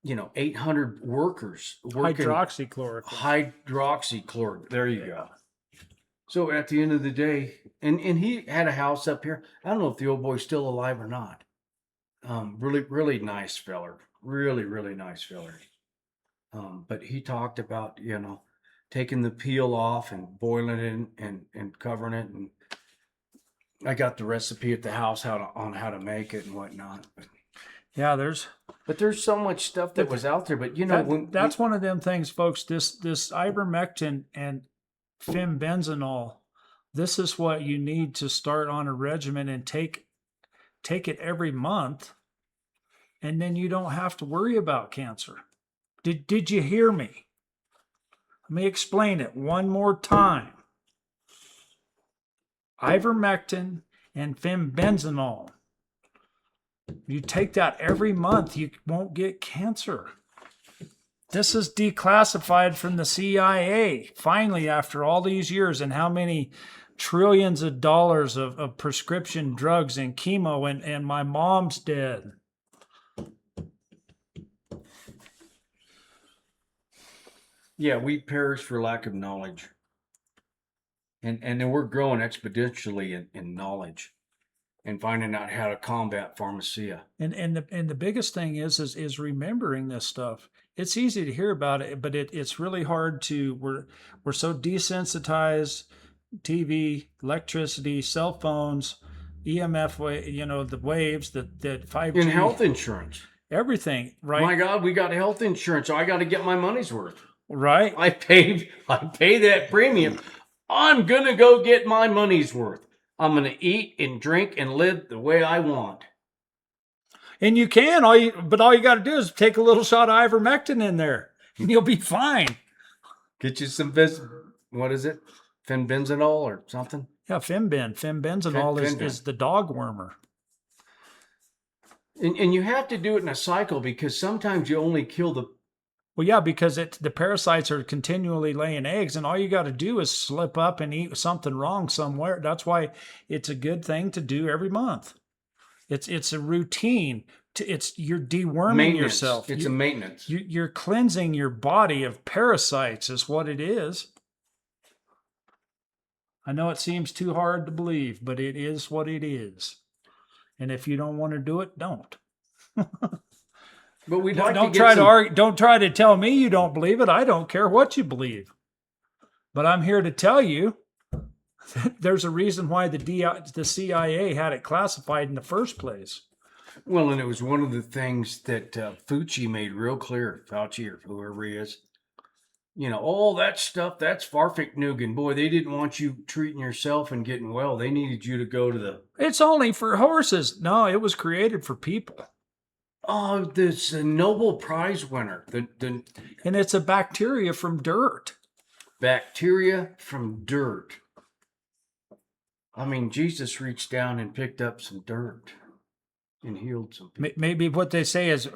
800 workers working. Hydroxychloroquine. There you go. So at the end of the day, and he had a house up here. I don't know if the old boy's still alive or not. Really, really nice feller. Really, really nice feller. But he talked about, taking the peel off and boiling it and covering it. And I got the recipe at the house on how to make it and whatnot. Yeah, But there's so much stuff that was out there. But you know, that's one of them things, folks. This ivermectin and fenbenzanol. This is what you need to start on a regimen and take it every month, and then you don't have to worry about cancer. Did you hear me? Let me explain it one more time. Ivermectin and fenbenzanol. You take that every month, you won't get cancer. This is declassified from the CIA, finally, after all these years, and how many trillions of dollars of prescription drugs and chemo, and my mom's dead. Yeah, we perish for lack of knowledge. And then we're growing exponentially in knowledge and finding out how to combat pharmacia. And the biggest thing is remembering this stuff. It's easy to hear about it, but it's really hard to. We're so desensitized. TV, electricity, cell phones, EMF, the waves, that 5G. In health insurance. Everything, right? My God, we got health insurance, so I got to get my money's worth. Right. I pay that premium. I'm going to go get my money's worth. I'm going to eat and drink and live the way I want. And you can, but all you got to do is take a little shot of ivermectin in there, and you'll be fine. Get you some what is it? Fenbenzanol or something? Yeah, fenbenzanol is the dog wormer. And you have to do it in a cycle, because sometimes you only kill the... Well, yeah, because the parasites are continually laying eggs, and all you got to do is slip up and eat something wrong somewhere. That's why it's a good thing to do every month. It's a routine. You're deworming yourself. It's a maintenance. You're cleansing your body of parasites is what it is. I know it seems too hard to believe, but it is what it is. And if you don't want to do it, don't. But we'd like don't to try to argue. Don't try to tell me you don't believe it. I don't care what you believe. But I'm here to tell you that there's a reason why the CIA had it classified in the first place. Well, and it was one of the things that Fauci made real clear, Fauci or whoever he is. All that stuff, that's Farfignugan. Boy, they didn't want you treating yourself and getting well. They needed you to go to the... It's only for horses. No, it was created for people. Oh, this Nobel Prize winner. And it's a bacteria from dirt. Bacteria from dirt. I mean, Jesus reached down and picked up some dirt and healed some people. Maybe what they say is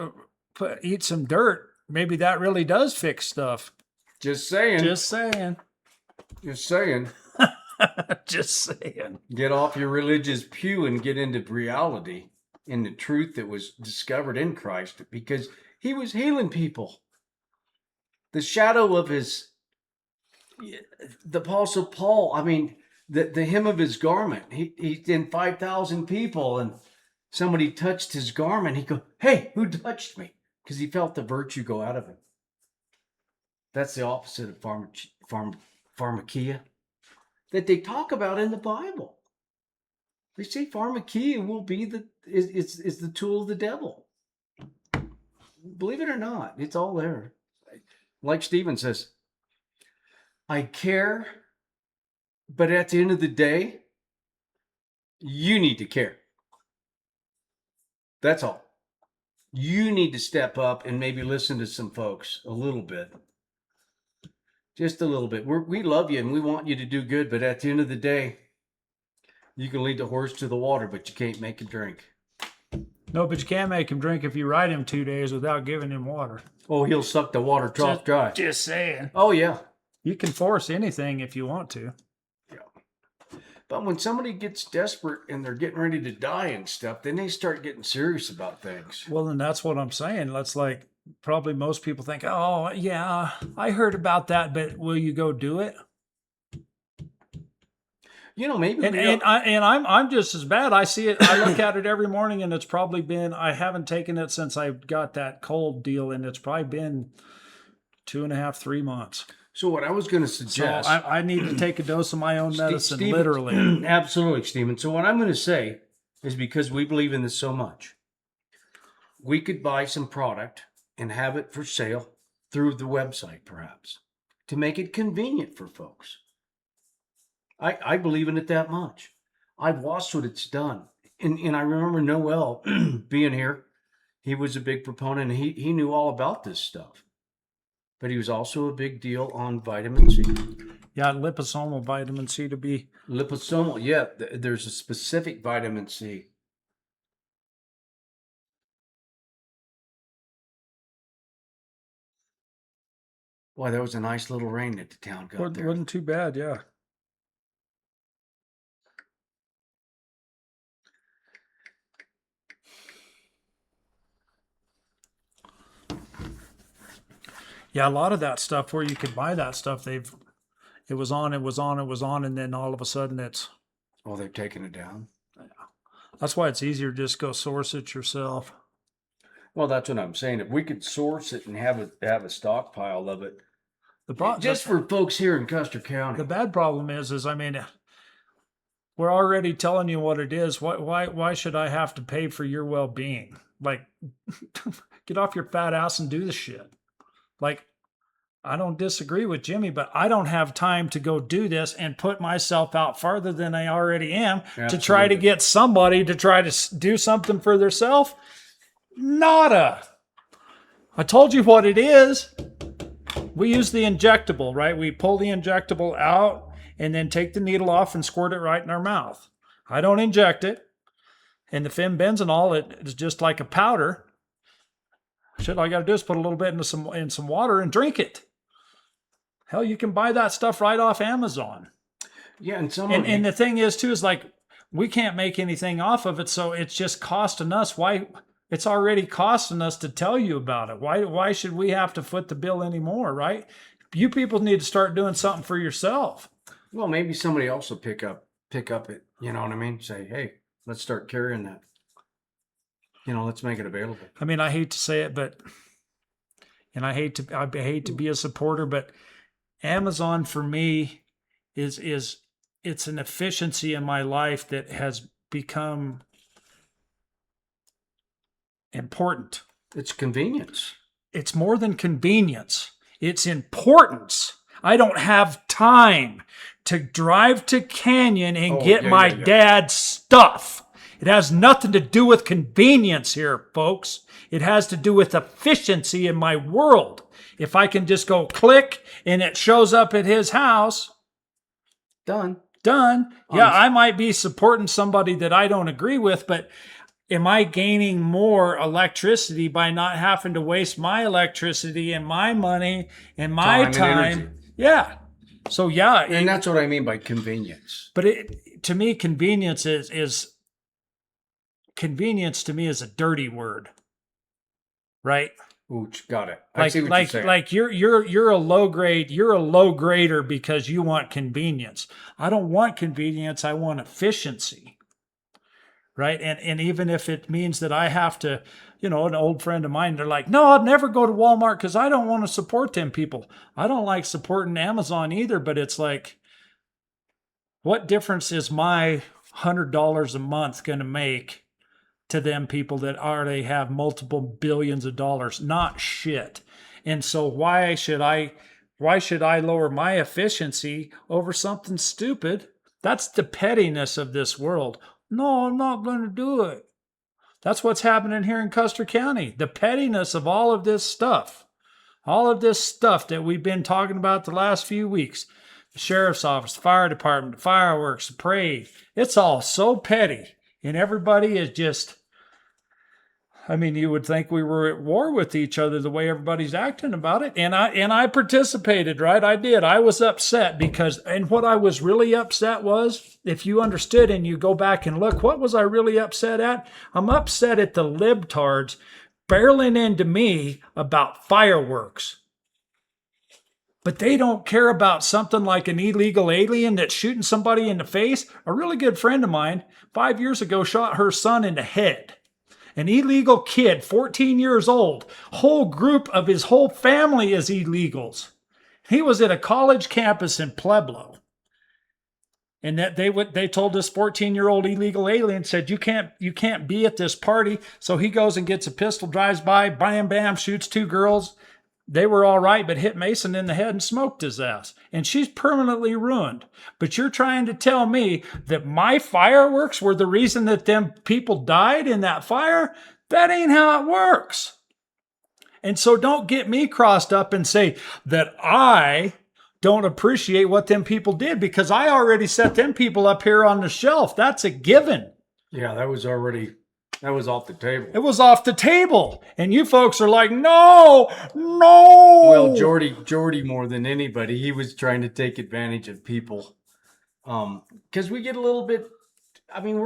eat some dirt. Maybe that really does fix stuff. Just saying. Just saying. Just saying. Just saying. Get off your religious pew and get into reality, in the truth that was discovered in Christ, because he was healing people. The shadow of the Apostle Paul, I mean, the hem of his garment, he's in 5,000 people, and somebody touched his garment. He goes, "Hey, who touched me?" Because he felt the virtue go out of him. That's the opposite of pharmakia that they talk about in the Bible. They say pharmakia will be is the tool of the devil. Believe it or not, it's all there. Like Stephen says, I care, but at the end of the day, you need to care. That's all. You need to step up and maybe listen to some folks a little bit. Just a little bit. We love you and we want you to do good, but at the end of the day, you can lead the horse to the water, but you can't make him drink. No, but you can't make him drink if you ride him 2 days without giving him water. Oh, he'll suck the water trough dry. Just saying. Oh, yeah. You can force anything if you want to. Yeah. But when somebody gets desperate and they're getting ready to die and stuff, then they start getting serious about things. Well, and that's what I'm saying. That's like, probably most people think, oh, yeah, I heard about that, but will you go do it? Maybe. I'm just as bad. I see it. I look at it every morning, and it's probably been, I haven't taken it since I got that cold deal, and it's probably been 2.5, 3 months. So what I was going to So suggest, I need to take a dose of my own medicine, Steve- literally. absolutely, Stephen. So what I'm going to say is because we believe in this so much, we could buy some product and have it for sale through the website, perhaps, to make it convenient for folks. I believe in it that much. I've watched what it's done. And I remember Noel being here. He was a big proponent, and he knew all about this stuff. But he was also a big deal on vitamin C. Yeah, liposomal vitamin C to be. Liposomal, yeah, there's a specific vitamin C. Boy, that was a nice little rain that the town got there. Wasn't too bad, yeah. Yeah, a lot of that stuff where you could buy that stuff, it was on, and then all of a sudden it's. Oh, they've taken it down. That's why it's easier to just go source it yourself. Well, that's what I'm saying. If we could source it and have a stockpile of it, Just for folks here in Custer County. the bad problem is I mean, we're already telling you what it is. Why should I have to pay for your well-being? Like, get off your fat ass and do the shit. Like, I don't disagree with Jimmy, but I don't have time to go do this and put myself out farther than I already am to try to get somebody to try to do something for themselves. Nada. I told you what it is. We use the injectable, right? We pull the injectable out and then take the needle off and squirt it right in our mouth. I don't inject it. And the fenbenzonol, it is just like a powder. Shit, all I got to do is put a little bit in some water and drink it. Hell, you can buy that stuff right off Amazon. Yeah, and the thing is too is like we can't make anything off of it, so it's just costing us. Why? It's already costing us to tell you about it. Why should we have to foot the bill anymore, right? You people need to start doing something for yourself. Well, maybe somebody else will pick up it. You know what I mean? Say, hey, let's start carrying that. Let's make it available. I mean, I hate to say it, I hate to be a supporter, but Amazon for me it's an efficiency in my life that has become important. It's convenience. It's more than convenience. It's importance. I don't have time to drive to Canyon and get my dad's stuff. It has nothing to do with convenience here, folks. It has to do with efficiency in my world. If I can just go click and it shows up at his house. Done. Yeah, I might be supporting somebody that I don't agree with, but am I gaining more electricity by not having to waste my electricity and my money and my time? Yeah. So yeah. And that's what I mean by convenience. But to me, convenience is convenience to me is a dirty word. Right? Ooh, got it. I see what you're saying. Like you're a low grade, you're a low grader because you want convenience. I don't want convenience, I want efficiency. Right? And even if it means that I have to, an old friend of mine, they're like, no, I'd never go to Walmart because I don't want to support them people. I don't like supporting Amazon either, but it's like, what difference is my $100 a month going to make to them people that already have multiple billions of dollars? Not shit. And so why should I lower my efficiency over something stupid? That's the pettiness of this world. No, I'm not going to do it. That's what's happening here in Custer County. The pettiness of all of this stuff. All of this stuff that we've been talking about the last few weeks. The sheriff's office, the fire department, the fireworks, the parade. It's all so petty. And everybody is just, you would think we were at war with each other the way everybody's acting about it. And I participated, right? I did. I was upset and what I was really upset was, if you understood and you go back and look, what was I really upset at? I'm upset at the libtards barreling into me about fireworks. But they don't care about something like an illegal alien that's shooting somebody in the face. A really good friend of mine, 5 years ago, shot her son in the head. An illegal kid, 14 years old. Whole group of his whole family is illegals. He was at a college campus in Pueblo. And that they told this 14-year-old illegal alien, said, you can't be at this party. So he goes and gets a pistol, drives by, bam, bam, shoots 2 girls. They were all right, but hit Mason in the head and smoked his ass. And she's permanently ruined. But you're trying to tell me that my fireworks were the reason that them people died in that fire? That ain't how it works. And so don't get me crossed up and say that I don't appreciate what them people did, because I already set them people up here on the shelf. That's a given. Yeah, that was off the table. It was off the table. And you folks are like, no. Well, Jordy more than anybody, he was trying to take advantage of people. Because we get a little bit, I mean,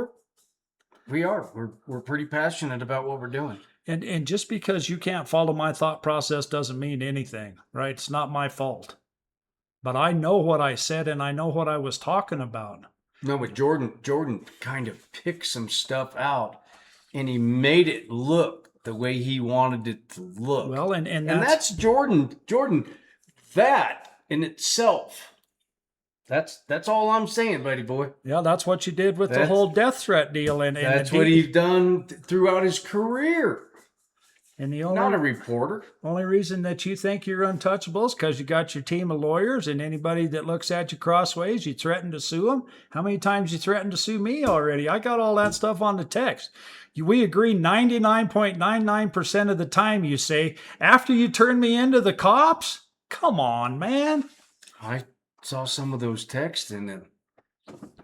we're pretty passionate about what we're doing. And just because you can't follow my thought process doesn't mean anything, right? It's not my fault. But I know what I said, and I know what I was talking about. No, but Jordan kind of picked some stuff out, and he made it look the way he wanted it to look. Well, and that's Jordan. That in itself, that's all I'm saying, buddy boy. Yeah, that's what you did with the whole death threat deal. And that's what he's done throughout his career. And not a reporter. Only reason that you think you're untouchable is because you got your team of lawyers, and anybody that looks at you crossways, you threaten to sue them. How many times you threatened to sue me already? I got all that stuff on the text. We agree 99.99% of the time, you say, after you turn me into the cops? Come on, man. I saw some of those texts, and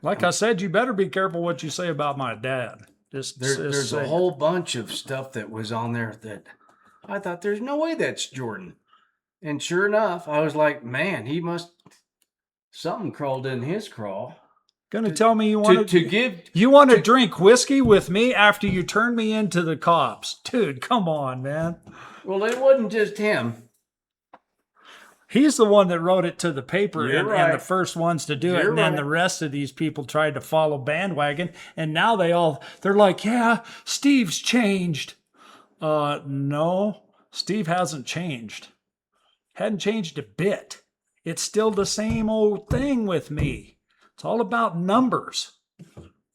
like I said, you better be careful what you say about my dad. There's a whole bunch of stuff that was on there that I thought, there's no way that's Jordan. And sure enough, I was like, man, something crawled in his crawl. Gonna tell me you want to drink whiskey with me after you turn me into the cops? Dude, come on, man. Well, it wasn't just him. He's the one that wrote it to the paper and the first ones to do it. And then the rest of these people tried to follow bandwagon. And now they're like, yeah, Steve's changed. No, Steve hasn't changed. Hadn't changed a bit. It's still the same old thing with me. It's all about numbers.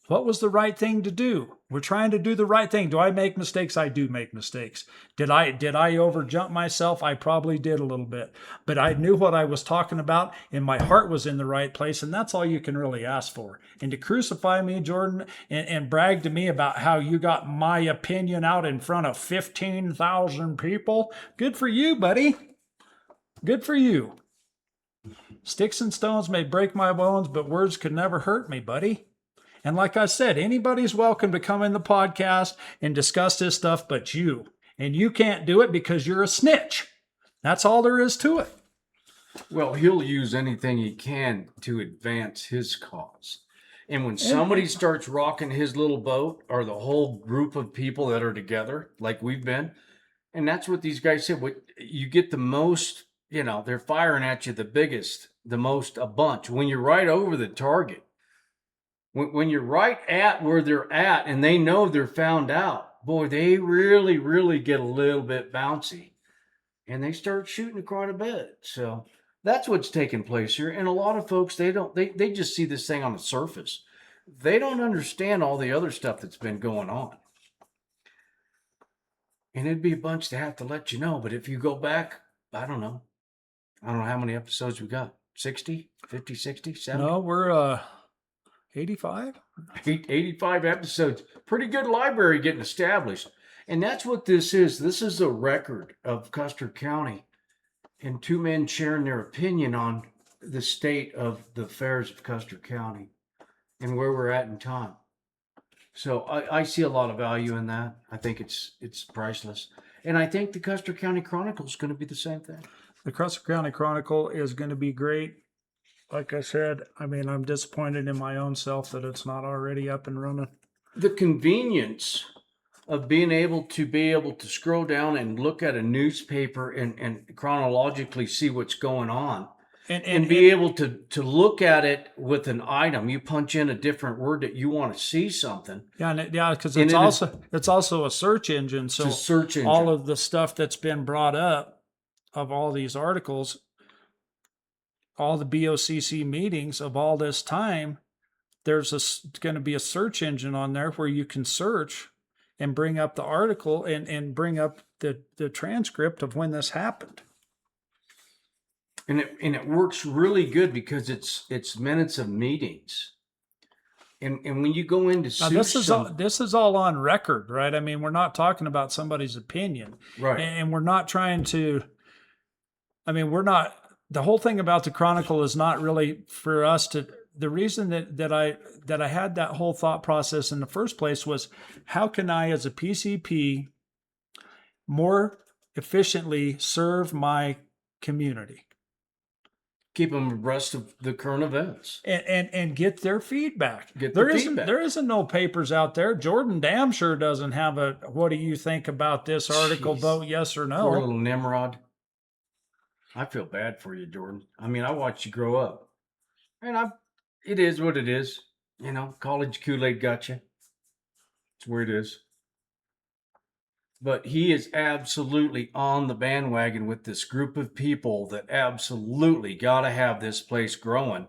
What was the right thing to do? We're trying to do the right thing. Do I make mistakes? I do make mistakes. Did I overjump myself? I probably did a little bit. But I knew what I was talking about, and my heart was in the right place, and that's all you can really ask for. And to crucify me, Jordan, and brag to me about how you got my opinion out in front of 15,000 people, good for you, buddy. Good for you. Sticks and stones may break my bones, but words could never hurt me, buddy. And like I said, anybody's welcome to come in the podcast and discuss this stuff but you. And you can't do it because you're a snitch. That's all there is to it. Well, he'll use anything he can to advance his cause. And when somebody starts rocking his little boat, or the whole group of people that are together, like we've been, and that's what these guys said, you get the most, they're firing at you the biggest, the most, a bunch. When you're right over the target, when you're right at where they're at and they know they're found out, boy, they really, really get a little bit bouncy. And they start shooting quite a bit. So that's what's taking place here. And a lot of folks, they just see this thing on the surface. They don't understand all the other stuff that's been going on. And it'd be a bunch to have to let you know. But if you go back, I don't know how many episodes we got. 60, 50, 60, 70? No, we're 85? 85 episodes. Pretty good library getting established. And that's what this is. This is a record of Custer County and 2 men sharing their opinion on the state of the affairs of Custer County and where we're at in time. So I see a lot of value in that. I think it's priceless. And I think the Custer County Chronicle is going to be the same thing. The Custer County Chronicle is going to be great. Like I said, I'm disappointed in my own self that it's not already up and running. The convenience of being able to scroll down and look at a newspaper and chronologically see what's going on. And be able to look at it with an item. You punch in a different word that you want to see something. Yeah, because it's also a search engine. So it's a search engine. All of the stuff that's been brought up of all these articles, all the BOCC meetings of all this time, there's going to be a search engine on there where you can search and bring up the article and bring up the transcript of when this happened. And it works really good because it's minutes of meetings. And when you go into Now, this is all on record, right? I mean, we're not talking about somebody's opinion, right, and we're not trying to. I mean, we're not. The whole thing about the Chronicle is not really for us to. The reason that I had that whole thought process in the first place was, how can I, as a PCP, more efficiently serve my community? keep them abreast of the current events and get their feedback. There isn't no papers out there. Jordan damn sure doesn't have a what do you think about this article? Jeez. Vote yes or no. Poor little Nimrod. I feel bad for you, Jordan. I mean, I watched you grow up, and it is what it is. You know, college Kool-Aid got you. It's where it is. But he is absolutely on the bandwagon with this group of people that absolutely got to have this place growing.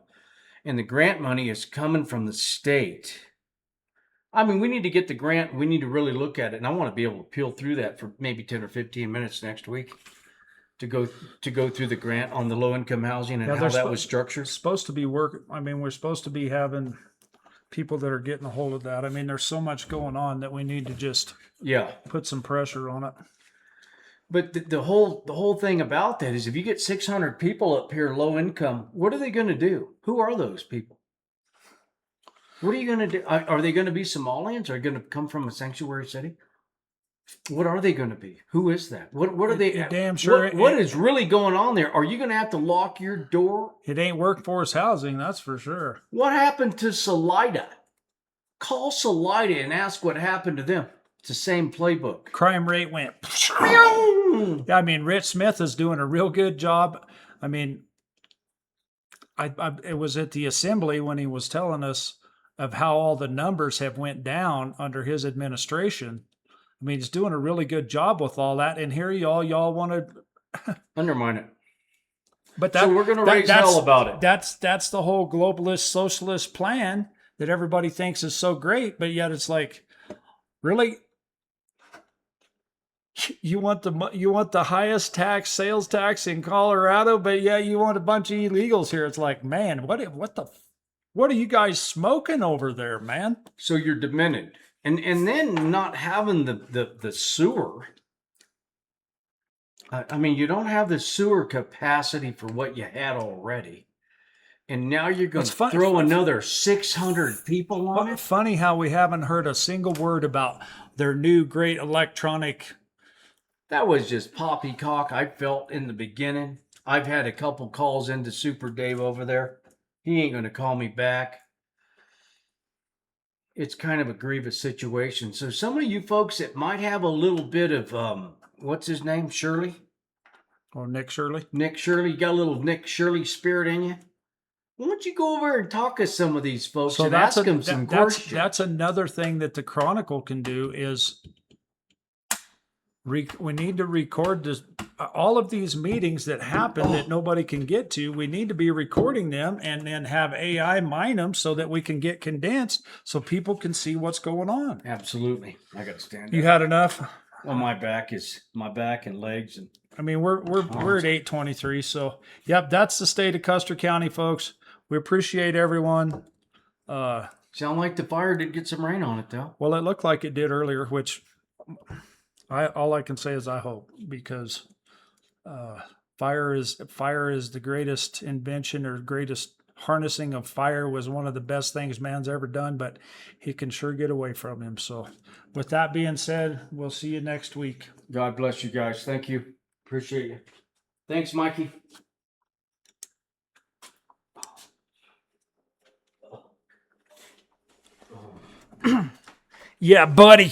And the grant money is coming from the state. I mean, we need to get the grant. We need to really look at it. And I want to be able to peel through that for maybe 10 or 15 minutes next week to go through the grant on the low-income housing and how that was structured. Supposed to be work. I mean, we're supposed to be having people that are getting a hold of that. I mean, there's so much going on that we need to just put some pressure on it. But the whole thing about that is, if you get 600 people up here low income, what are they going to do? Who are those people? What are you going to do? Are they going to be Somalians? Are they going to come from a sanctuary city? What are they going to be? Who is that? What are they? Damn sure. What is really going on there? Are you going to have to lock your door? It ain't workforce housing, that's for sure. What happened to Salida? Call Salida and ask what happened to them. It's the same playbook. Crime rate went. I mean, Rich Smith is doing a real good job. I mean, it was at the assembly when he was telling us of how all the numbers have went down under his administration. I mean, he's doing a really good job with all that, and here y'all want to undermine it. But so we're going to raise hell about it. That's the whole globalist socialist plan that everybody thinks is so great, but yet it's like, really, you want the highest sales tax in Colorado, but yeah, you want a bunch of illegals here. It's like, man, what are you guys smoking over there, man? So you're demented. And then not having the sewer. I mean, you don't have the sewer capacity for what you had already. And now you're going to throw another 600 people on it? Funny how we haven't heard a single word about their new great electronic. That was just poppycock, I felt, in the beginning. I've had a couple calls into Super Dave over there. He ain't going to call me back. It's kind of a grievous situation. So some of you folks that might have a little bit of, what's his name, Shirley? Oh, Nick Shirley? Nick Shirley. You got a little Nick Shirley spirit in you? Why don't you go over and talk to some of these folks and ask them some questions? That's another thing that the Chronicle can do is we need to record this, all of these meetings that happen that nobody can get to. We need to be recording them and then have AI mine them so that we can get condensed so people can see what's going on. Absolutely. I got to stand up. You had enough? Well, my back and legs. And I mean, we're at 8:23. So, yep, that's the state of Custer County, folks. We appreciate everyone. Sound like the fire did get some rain on it, though. Well, it looked like it did earlier, which all I can say is I hope, because fire is the greatest invention, or greatest harnessing of fire was one of the best things man's ever done, but he can sure get away from him. So with that being said, we'll see you next week. God bless you guys. Thank you. Appreciate you. Thanks, Mikey. Yeah, buddy.